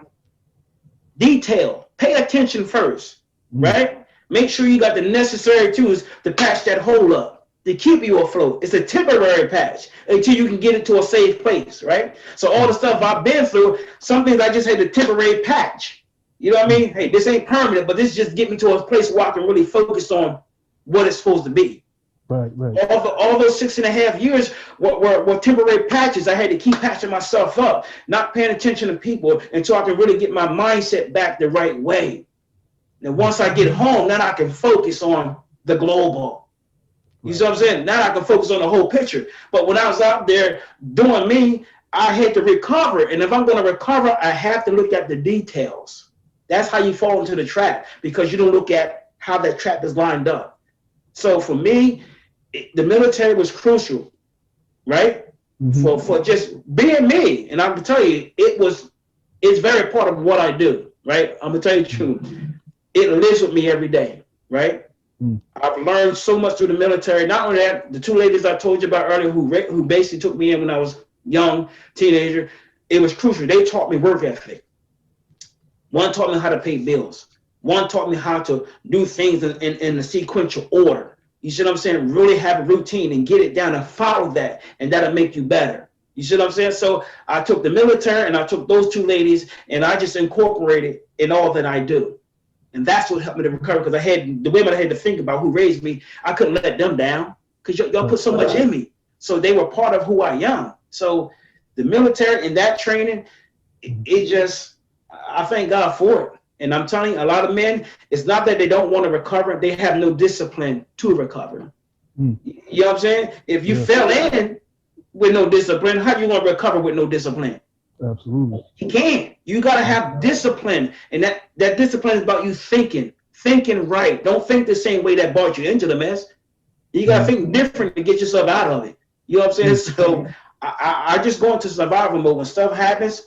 Detail. Pay attention first,
mm,
right? Make sure you got the necessary tools to patch that hole up, to keep you afloat. It's a temporary patch until you can get it to a safe place, right? So all the
mm,
stuff I've been through, some things I just had a temporary patch. You know what I
mm,
mean? Hey, this ain't permanent, but this just get me to a place where I can really focus on what it's supposed to be.
right, right.
All those 6.5 years were temporary patches. I had to keep patching myself up, not paying attention to people until I can really get my mindset back the right way. And
Mm,
once I get home, then I can focus on the global. You see
right.
what I'm saying? Now I can focus on the whole picture. But when I was out there doing me, I had to recover. And if I'm going to recover, I have to look at the details. That's how you fall into the trap, because you don't look at how that trap is lined up. So for me, the military was crucial, right?
Mm-hmm.
For just being me. And I can tell you, it's very part of what I do, right? I'm gonna tell you the
Mm,
truth. It lives with me every day, right?
mm,
I've learned so much through the military. Not only that, the two ladies I told you about earlier who basically took me in when I was young, teenager, it was crucial. They taught me work ethic. One taught me how to pay bills. One taught me how to do things in a sequential order. You see what I'm saying? Really have a routine and get it down and follow that, and that'll make you better. You see what I'm saying? So I took the military and I took those two ladies and I just incorporated in all that I do. And that's what helped me to recover, because I had the women I had to think about who raised me. I couldn't let them down because y'all
right.
put so much in me. So they were part of who I am. So the military and that training,
Mm,
it just, I thank God for it. And I'm telling you, a lot of men, it's not that they don't want to recover, they have no discipline to recover.
mm,
You know what I'm saying? If you
yeah,
fell in with no discipline, how you going to recover with no discipline?
absolutely.
You can't. You got to
Mm,
have discipline. And that discipline is about you thinking right. Don't think the same way that brought you into the mess. You got to
mm,
think different to get yourself out of it. You know what I'm saying?
mm,
So I just go into survival mode. When stuff happens,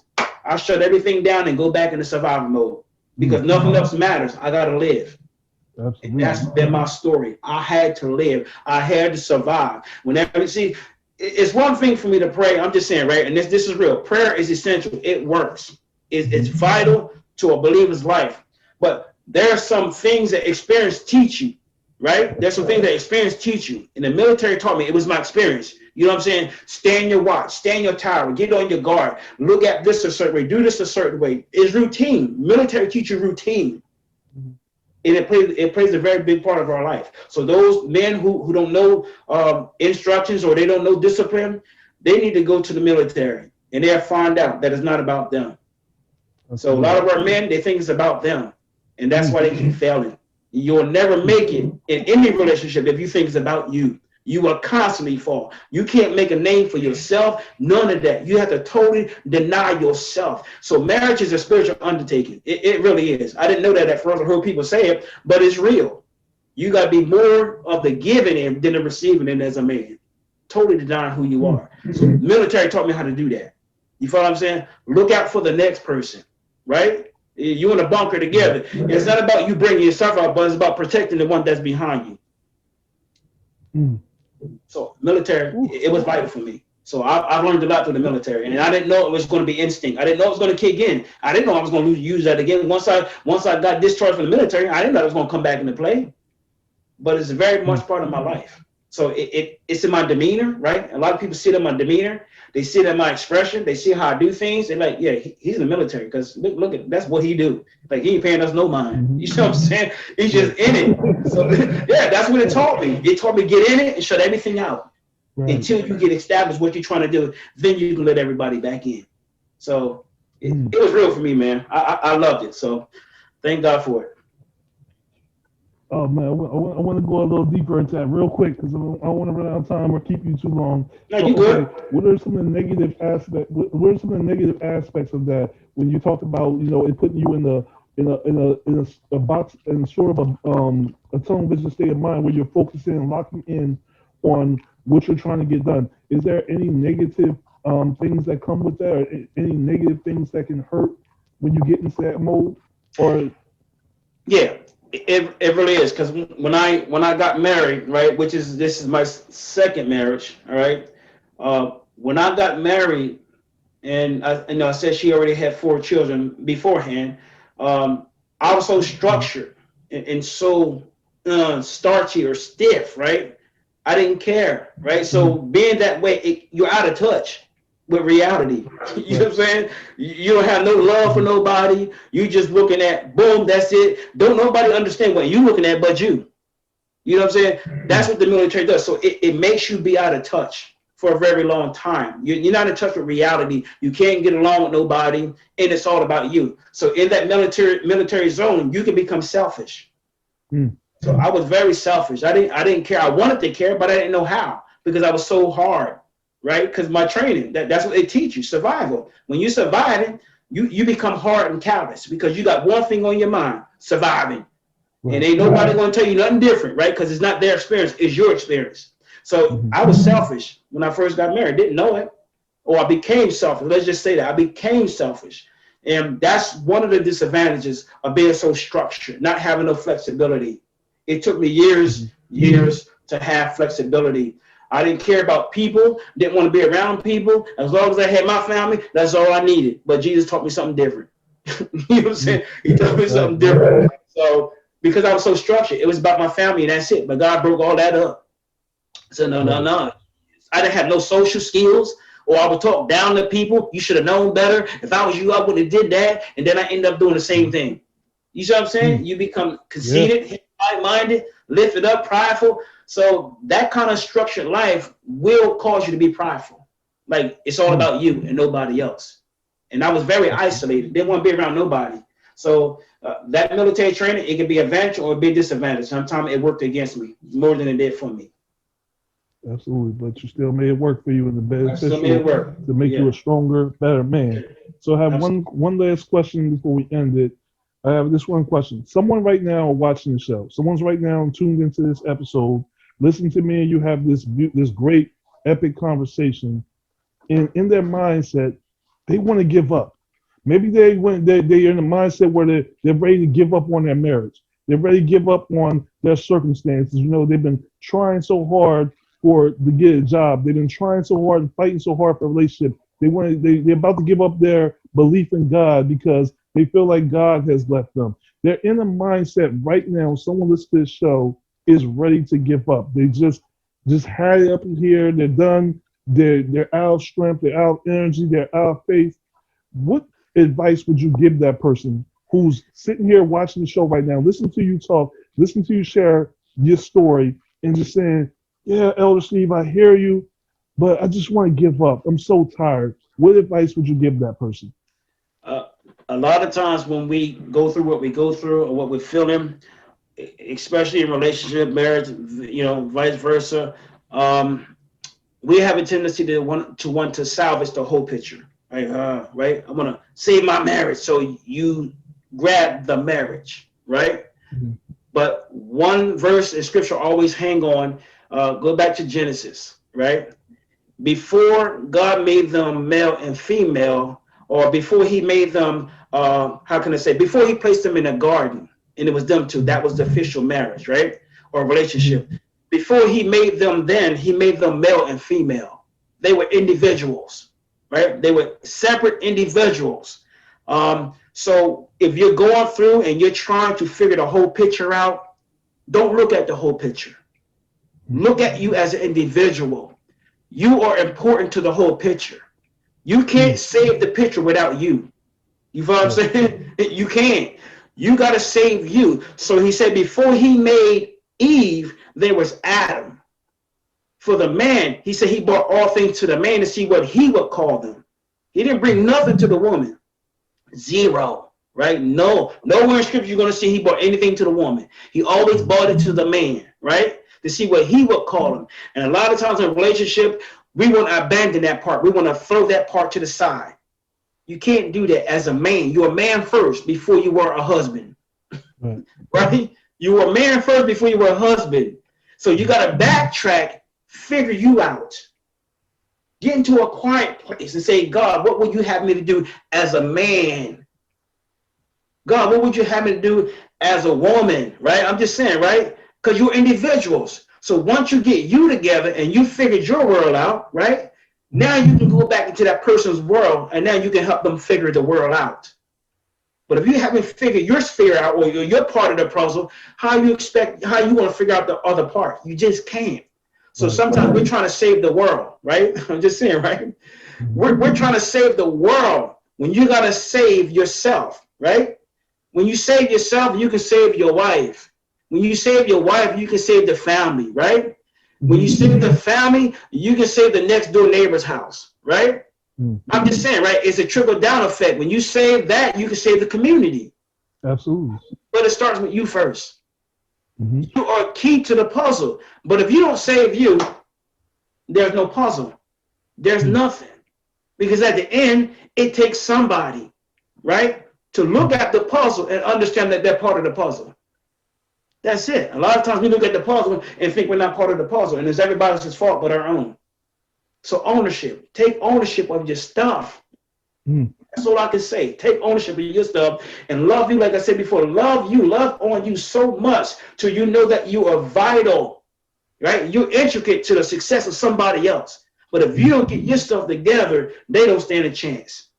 I shut everything down and go back into survival mode. because nothing else matters. I gotta live. And
Absolutely.
that's been my story. I had to live. I had to survive. Whenever see, it's one thing for me to pray. I'm just saying, right? And this is real. Prayer is essential. It works. It's vital to a believer's life. But there are some things that experience teach you, right? There's some things that experience teach you. And the military taught me. It was my experience. You know what I'm saying? Stay in your watch, stay in your tower, get on your guard, look at this a certain way, do this a certain way. It's routine. Military teach you routine. And it plays a very big part of our life. So those men who don't know instructions or they don't know discipline, they need to go to the military and they'll find out that it's not about them. So a lot of our men, they think it's about them, and that's why they keep failing. You'll never make it in any relationship if you think it's about you. You will constantly fall. You can't make a name for yourself. None of that. You have to totally deny yourself. So marriage is a spiritual undertaking. It really is. I didn't know that at first. I heard people say it, but it's real. You got to be more of the giving end than the receiving end as a man. Totally denying who you are. So the military taught me how to do that. You follow what I'm saying? Look out for the next person, right? You in a bunker together. It's not about you bringing yourself out, but it's about protecting the one that's behind you. So military, it was vital for me. So I've learned a lot through the military, and I didn't know it was going to be instinct. I didn't know it was going to kick in. I didn't know I was going to use that again. Once I got discharged from the military, I didn't know it was going to come back into play. But it's very much part of my life. So it's in my demeanor, right? A lot of people see it in my demeanor. They see it in my expression. They see how I do things. They're like, yeah, he's in the military because look at that's what he do. Like he ain't paying us no mind. You know what I'm saying? He's just in it. So yeah, that's what it taught me. It taught me get in it and shut everything out until you get established what you're trying to do. Then you can let everybody back in. So it was real for me, man. I loved it. So thank God for it.
Oh man, I want to go a little deeper into that real quick because I don't want to run out of time or keep you too long.
No, you good.
What are some of the negative aspects? What are some of the negative aspects of that when you talk about it putting you in a box and sort of a tunnel vision state of mind where you're focusing and locking in on what you're trying to get done? Is there any negative things that come with that, or any negative things that can hurt when you get into that mode? Or
yeah. It really is, because when I got married, right, this is my second marriage, all right. When I got married, and I said she already had 4 children beforehand. I was so structured and so starchy or stiff, right? I didn't care, right? So being that way, you're out of touch with reality. You know what I'm saying? You don't have no love for nobody. You just looking at boom, that's it. Don't nobody understand what you looking at but you. You know what I'm saying? That's what the military does. So it makes you be out of touch for a very long time. You're not in touch with reality. You can't get along with nobody, and it's all about you. So in that military zone, you can become selfish. So I was very selfish. I didn't care. I wanted to care, but I didn't know how because I was so hard. Right? Because my training, that's what they teach you, survival. When you're surviving, you become hard and callous because you got one thing on your mind, surviving. And ain't nobody going to tell you nothing different, right? Because it's not their experience, it's your experience. So I was selfish when I first got married, didn't know it. Or I became selfish. Let's just say that. I became selfish. And that's one of the disadvantages of being so structured, not having no flexibility. It took me years to have flexibility. I didn't care about people, didn't want to be around people. As long as I had my family, that's all I needed. But Jesus taught me something different. You know what I'm saying? He taught me something different. So because I was so structured, it was about my family and that's it. But God broke all that up. So no. I didn't have no social skills, or I would talk down to people. You should have known better. If I was you, I would have did that. And then I end up doing the same thing. You see what I'm saying? You become conceited, high-minded, lifted up, prideful. So that kind of structured life will cause you to be prideful. Like it's all about you and nobody else. And I was very isolated. Didn't want to be around nobody. So that military training, it could be advantage or be a disadvantage. Sometimes it worked against me more than it did for me.
Absolutely, but you still made it work for you in the beneficial to make you a stronger, better man. So I have one last question before we end it. I have this one question. Someone right now watching the show, someone's right now tuned into this episode, listen to me and you have this great epic conversation, and in their mindset, they want to give up. Maybe they're in a mindset where they're ready to give up on their marriage. They're ready to give up on their circumstances. You know, they've been trying so hard to get a job. They've been trying so hard and fighting so hard for a relationship. They're about to give up their belief in God because they feel like God has left them. They're in a mindset right now. Someone listening to this show is ready to give up. They just had it up in here. They're done. They're out of strength. They're out of energy. They're out of faith. What advice would you give that person who's sitting here watching the show right now, listening to you talk, listening to you share your story, and just saying, "Yeah, Elder Steve, I hear you, but I just want to give up. I'm so tired." What advice would you give that person?
Uh, a lot of times when we go through what we go through or what we're feeling, especially in relationship, marriage, vice versa, we have a tendency to want to salvage the whole picture. Right? I'm gonna save my marriage, so you grab the marriage, right?
Mm-hmm.
But one verse in scripture always hang on. Go back to Genesis, right? Before God made them male and female, or before he made them, how can I say, before he placed them in a garden, and it was them two, that was the official marriage, right? Or relationship. Before he made them then, he made them male and female. They were individuals, right? They were separate individuals. So if you're going through and you're trying to figure the whole picture out, don't look at the whole picture. Look at you as an individual. You are important to the whole picture. You can't save the picture without you. You know what I'm saying? You can't. You got to save you. So he said before he made Eve, there was Adam. For the man, he said he brought all things to the man to see what he would call them. He didn't bring nothing to the woman. Zero, right? Nowhere in scripture you're going to see he brought anything to the woman. He always brought it to the man, right? To see what he would call him. And a lot of times in a relationship, we want to abandon that part. We want to throw that part to the side. You can't do that as a man. You're a man first before you were a husband, right? You were a man first before you were a husband. So you got to backtrack, figure you out. Get into a quiet place and say, God, what would you have me to do as a man? God, what would you have me to do as a woman, right? I'm just saying, right? Because you're individuals. So once you get you together and you figured your world out, right? Now you can go back into that person's world and now you can help them figure the world out. But if you haven't figured your sphere out or your part of the puzzle, how you want to figure out the other part? You just can't. So sometimes we're trying to save the world, right? I'm just saying, right? We're trying to save the world when you got to save yourself, right? When you save yourself, you can save your wife. When you save your wife, you can save the family, right? When you save the family, you can save the next door neighbor's house, right? I'm just saying, right? It's a trickle down effect. When you save that, you can save the community.
Absolutely.
But it starts with you first. You are key to the puzzle. But if you don't save you, there's no puzzle. There's nothing. Because at the end, it takes somebody, right, to look at the puzzle and understand that they're part of the puzzle. That's it. A lot of times we look at the puzzle and think we're not part of the puzzle, and it's everybody else's fault but our own. So ownership. Take ownership of your stuff. That's all I can say. Take ownership of your stuff and love you, like I said before. Love on you so much till you know that you are vital, right? You're intricate to the success of somebody else. But if you don't get your stuff together, they don't stand a chance.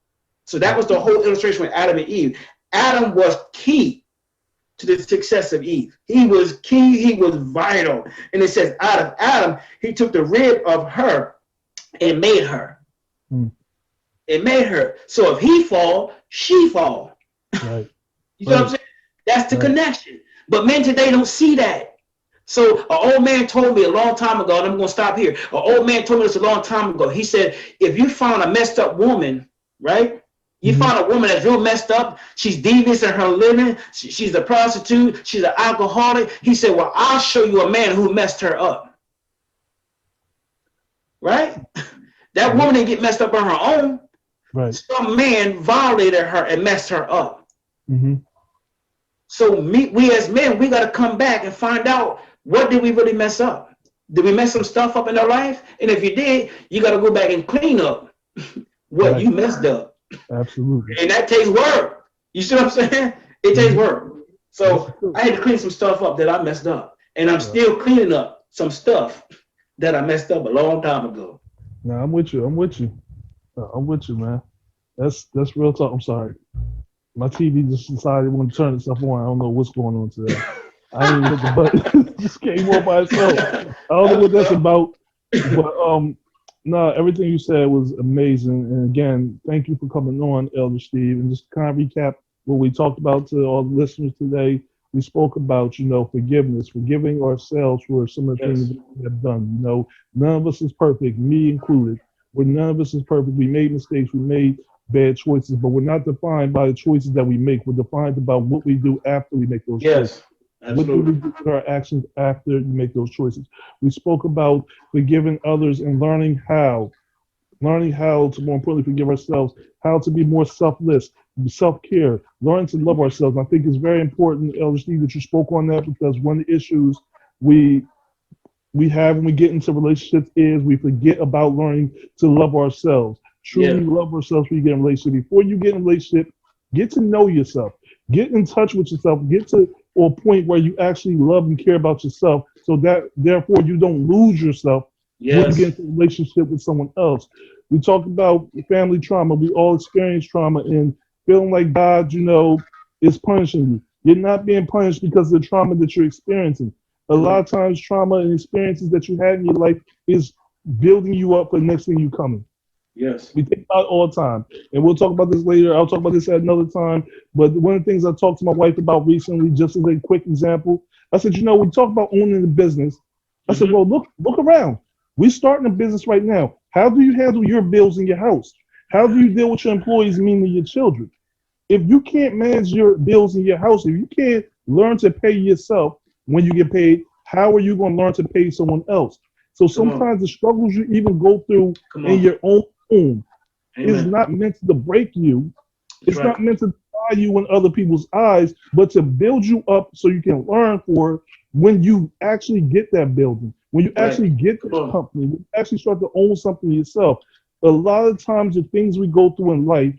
So that was the whole illustration with Adam and Eve. Adam was key to the success of Eve. He was key. He was vital. And it says out of Adam, he took the rib of her and made her. It made her. So if he fall, she fall.
Right.
You know what I'm saying? That's the connection. But men today don't see that. So an old man told me a long time ago, and I'm going to stop here. An old man told me this a long time ago. He said, if you found a messed up woman, right? You find a woman that's real messed up. She's devious in her living. She's a prostitute. She's an alcoholic. He said, well, I'll show you a man who messed her up. Right? That woman didn't get messed up on her own.
Right.
Some man violated her and messed her up. So we as men, we got to come back and find out, what did we really mess up? Did we mess some stuff up in our life? And if you did, you got to go back and clean up what you messed up.
Absolutely.
And that takes work. You see what I'm saying? It takes work. So I had to clean some stuff up that I messed up. And I'm still cleaning up some stuff that I messed up a long time ago.
No, I'm with you. I'm with you. I'm with you, man. That's real talk. I'm sorry. My TV just decided it wanted to turn itself on. I don't know what's going on today. I ain't even hit the button. It just came on by itself. I don't know what that's about. But no, everything you said was amazing. And again, thank you for coming on, Elder Steve. And just kind of recap what we talked about to all the listeners today. We spoke about, forgiveness, forgiving ourselves for some of the things
Yes.
that we have done. None of us is perfect, me included. None of us is perfect. We made mistakes. We made bad choices, but we're not defined by the choices that we make. We're defined about what we do after we make those choices.
Yes.
What do we
Absolutely.
do with our actions after you make those choices? We spoke about forgiving others and learning how to more importantly forgive ourselves, how to be more selfless, self-care, learn to love ourselves. And I think it's very important, Elder Steve, that you spoke on that because one of the issues we we have when we get into relationships is we forget about learning to love ourselves. Truly
Yeah.
love ourselves when you get in a relationship. Before you get in a relationship, get to know yourself. Get in touch with yourself. Get to a point where you actually love and care about yourself so that therefore you don't lose yourself when you get
Yes.
into a relationship with someone else. We talked about family trauma. We all experience trauma and feeling like God, is punishing you. You're not being punished because of the trauma that you're experiencing. A lot of times, trauma and experiences that you had in your life is building you up for the next thing you coming.
Yes.
We think about it all the time, and we'll talk about this later. I'll talk about this at another time. But one of the things I talked to my wife about recently, just as a quick example, I said, we talk about owning the business. I said,
Hmm.
well, look around. We're starting a business right now. How do you handle your bills in your house? How do you deal with your employees, meaning your children? If you can't manage your bills in your house, if you can't learn to pay yourself when you get paid, how are you going to learn to pay someone else? So
Come on.
sometimes the struggles you even go through
Come
in
on.
your own home is
Amen.
not meant to break you.
That's
It's
right.
not meant to tie you in other people's eyes, but to build you up so you can learn for when you actually get that building, when you
Right.
actually get
Come
this
on.
company, when you actually start to own something yourself. A lot of times, the things we go through in life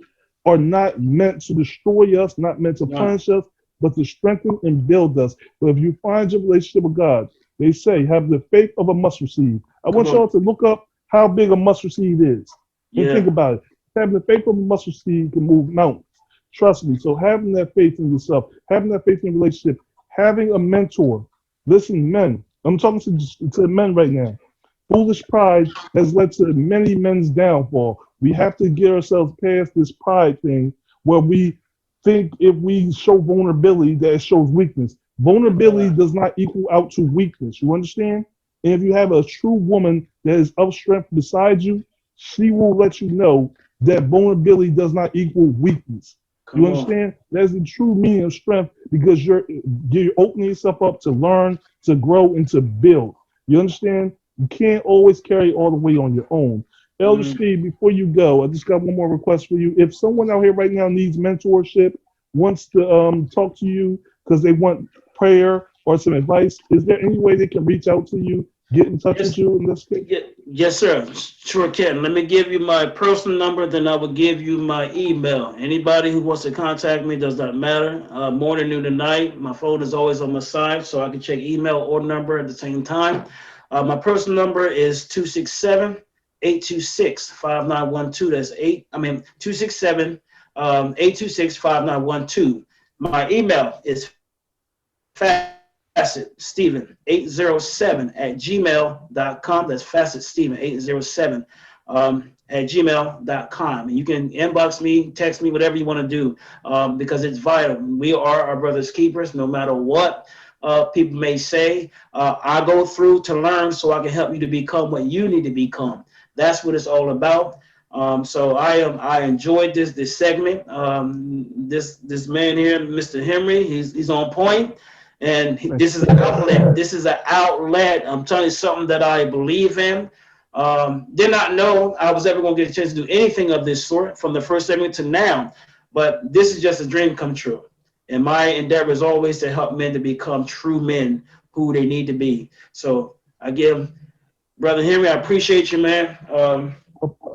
are not meant to destroy us, not meant to
No.
punish us, but to strengthen and build us. But if you find your relationship with God, they say, have the faith of a mustard seed. I
Come
want
on.
y'all to look up how big a mustard seed is and think
Yeah.
about it. Having the faith of a mustard seed can move mountains. Trust me. So having that faith in yourself, having that faith in a relationship, having a mentor. Listen, men, I'm talking to men right now. Foolish pride has led to many men's downfall. We have to get ourselves past this pride thing where we think if we show vulnerability that it shows weakness. Vulnerability does not equal out to weakness. You understand? And if you have a true woman that is of strength beside you, she will let you know that vulnerability does not equal weakness. You
Come on.
understand? That's the true meaning of strength because you're opening yourself up to learn, to grow, and to build. You understand? You can't always carry all the weight on your own. Elder
Mm.
Steve, before you go, I just got one more request for you. If someone out here right now needs mentorship, wants to talk to you because they want prayer or some advice, is there any way they can reach out to you, get in touch with
Yes.
you in this case?
Yes, sir. Sure can. Let me give you my personal number, then I will give you my email. Anybody who wants to contact me, does not matter. Morning, noon, and night. My phone is always on my side, so I can check email or number at the same time. My personal number is 267-826-5912. That's 267 826-5912. My email is FassettStephen807@gmail.com. That's FassettStephen807 at gmail.com. And you can inbox me, text me, whatever you want to do, because it's vital. We are our brother's keepers, no matter what people may say. I go through to learn so I can help you to become what you need to become. That's what it's all about. So I enjoyed this segment. This man here, Mr. Henry, he's on point. And this is an outlet. This is an outlet. I'm telling you something that I believe in. Did not know I was ever going to get a chance to do anything of this sort from the first segment to now. But this is just a dream come true. And my endeavor is always to help men to become true men who they need to be. So I give Brother Henry, I appreciate you, man.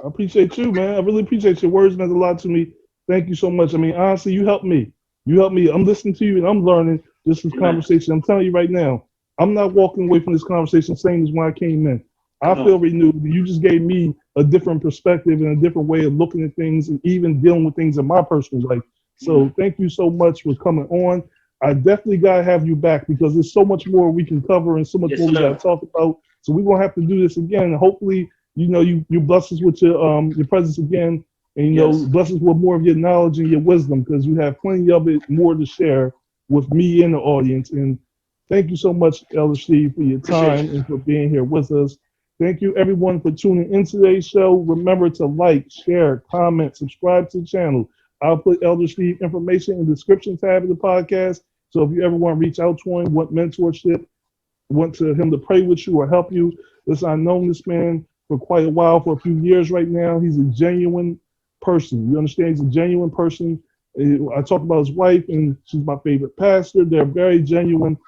I appreciate you, man. I really appreciate your words meant a lot to me. Thank you so much. I mean, honestly, you helped me. You helped me. I'm listening to you and I'm learning just this
Amen.
conversation. I'm telling you right now, I'm not walking away from this conversation same as when I came in. I
Come on.
feel renewed. You just gave me a different perspective and a different way of looking at things and even dealing with things in my personal life.
Mm.
So thank you so much for coming on. I definitely gotta have you back because there's so much more we can cover and so much
Yes,
more we gotta
sir.
talk about. So we're gonna have to do this again. And hopefully, you bless us with your presence again, and
Yes.
bless us with more of your knowledge and your wisdom because you have plenty of it more to share with me and the audience. And thank you so much, Elder Steve, for your
Appreciate
time
you.
and for being here with us. Thank you, everyone, for tuning in today's show. Remember to like, share, comment, subscribe to the channel. I'll put Elder Steve information in the description tab of the podcast. So if you ever want to reach out to him, want mentorship, want to him to pray with you or help you, listen, I've known this man for quite a while, for a few years right now. He's a genuine person. You understand? He's a genuine person. I talk about his wife, and she's my favorite pastor. They're very genuine,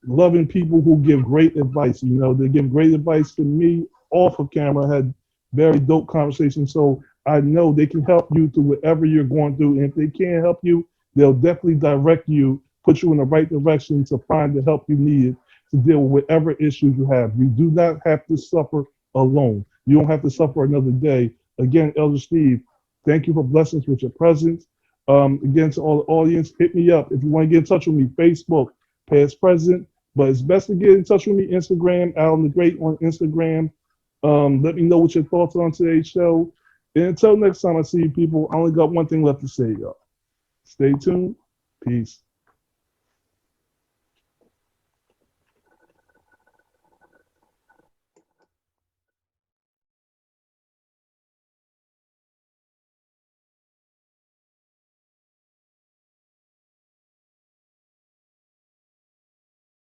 loving people who give great advice. They give great advice to me off of camera. I had very dope conversations. So I know they can help you through whatever you're going through. And if they can't help you, they'll definitely direct you, put you in the right direction to find the help you need to deal with whatever issues you have. You do not have to suffer alone. You don't have to suffer another day. Again, Elder Steve, thank you for blessings with your presence. Again, to all the audience, hit me up if you want to get in touch with me. Facebook, past, present, but it's best to get in touch with me. Instagram, Alan the Great on Instagram. Let me know what your thoughts are on today's show. And until next time I see you people, I only got one thing left to say, y'all. Stay tuned. Peace.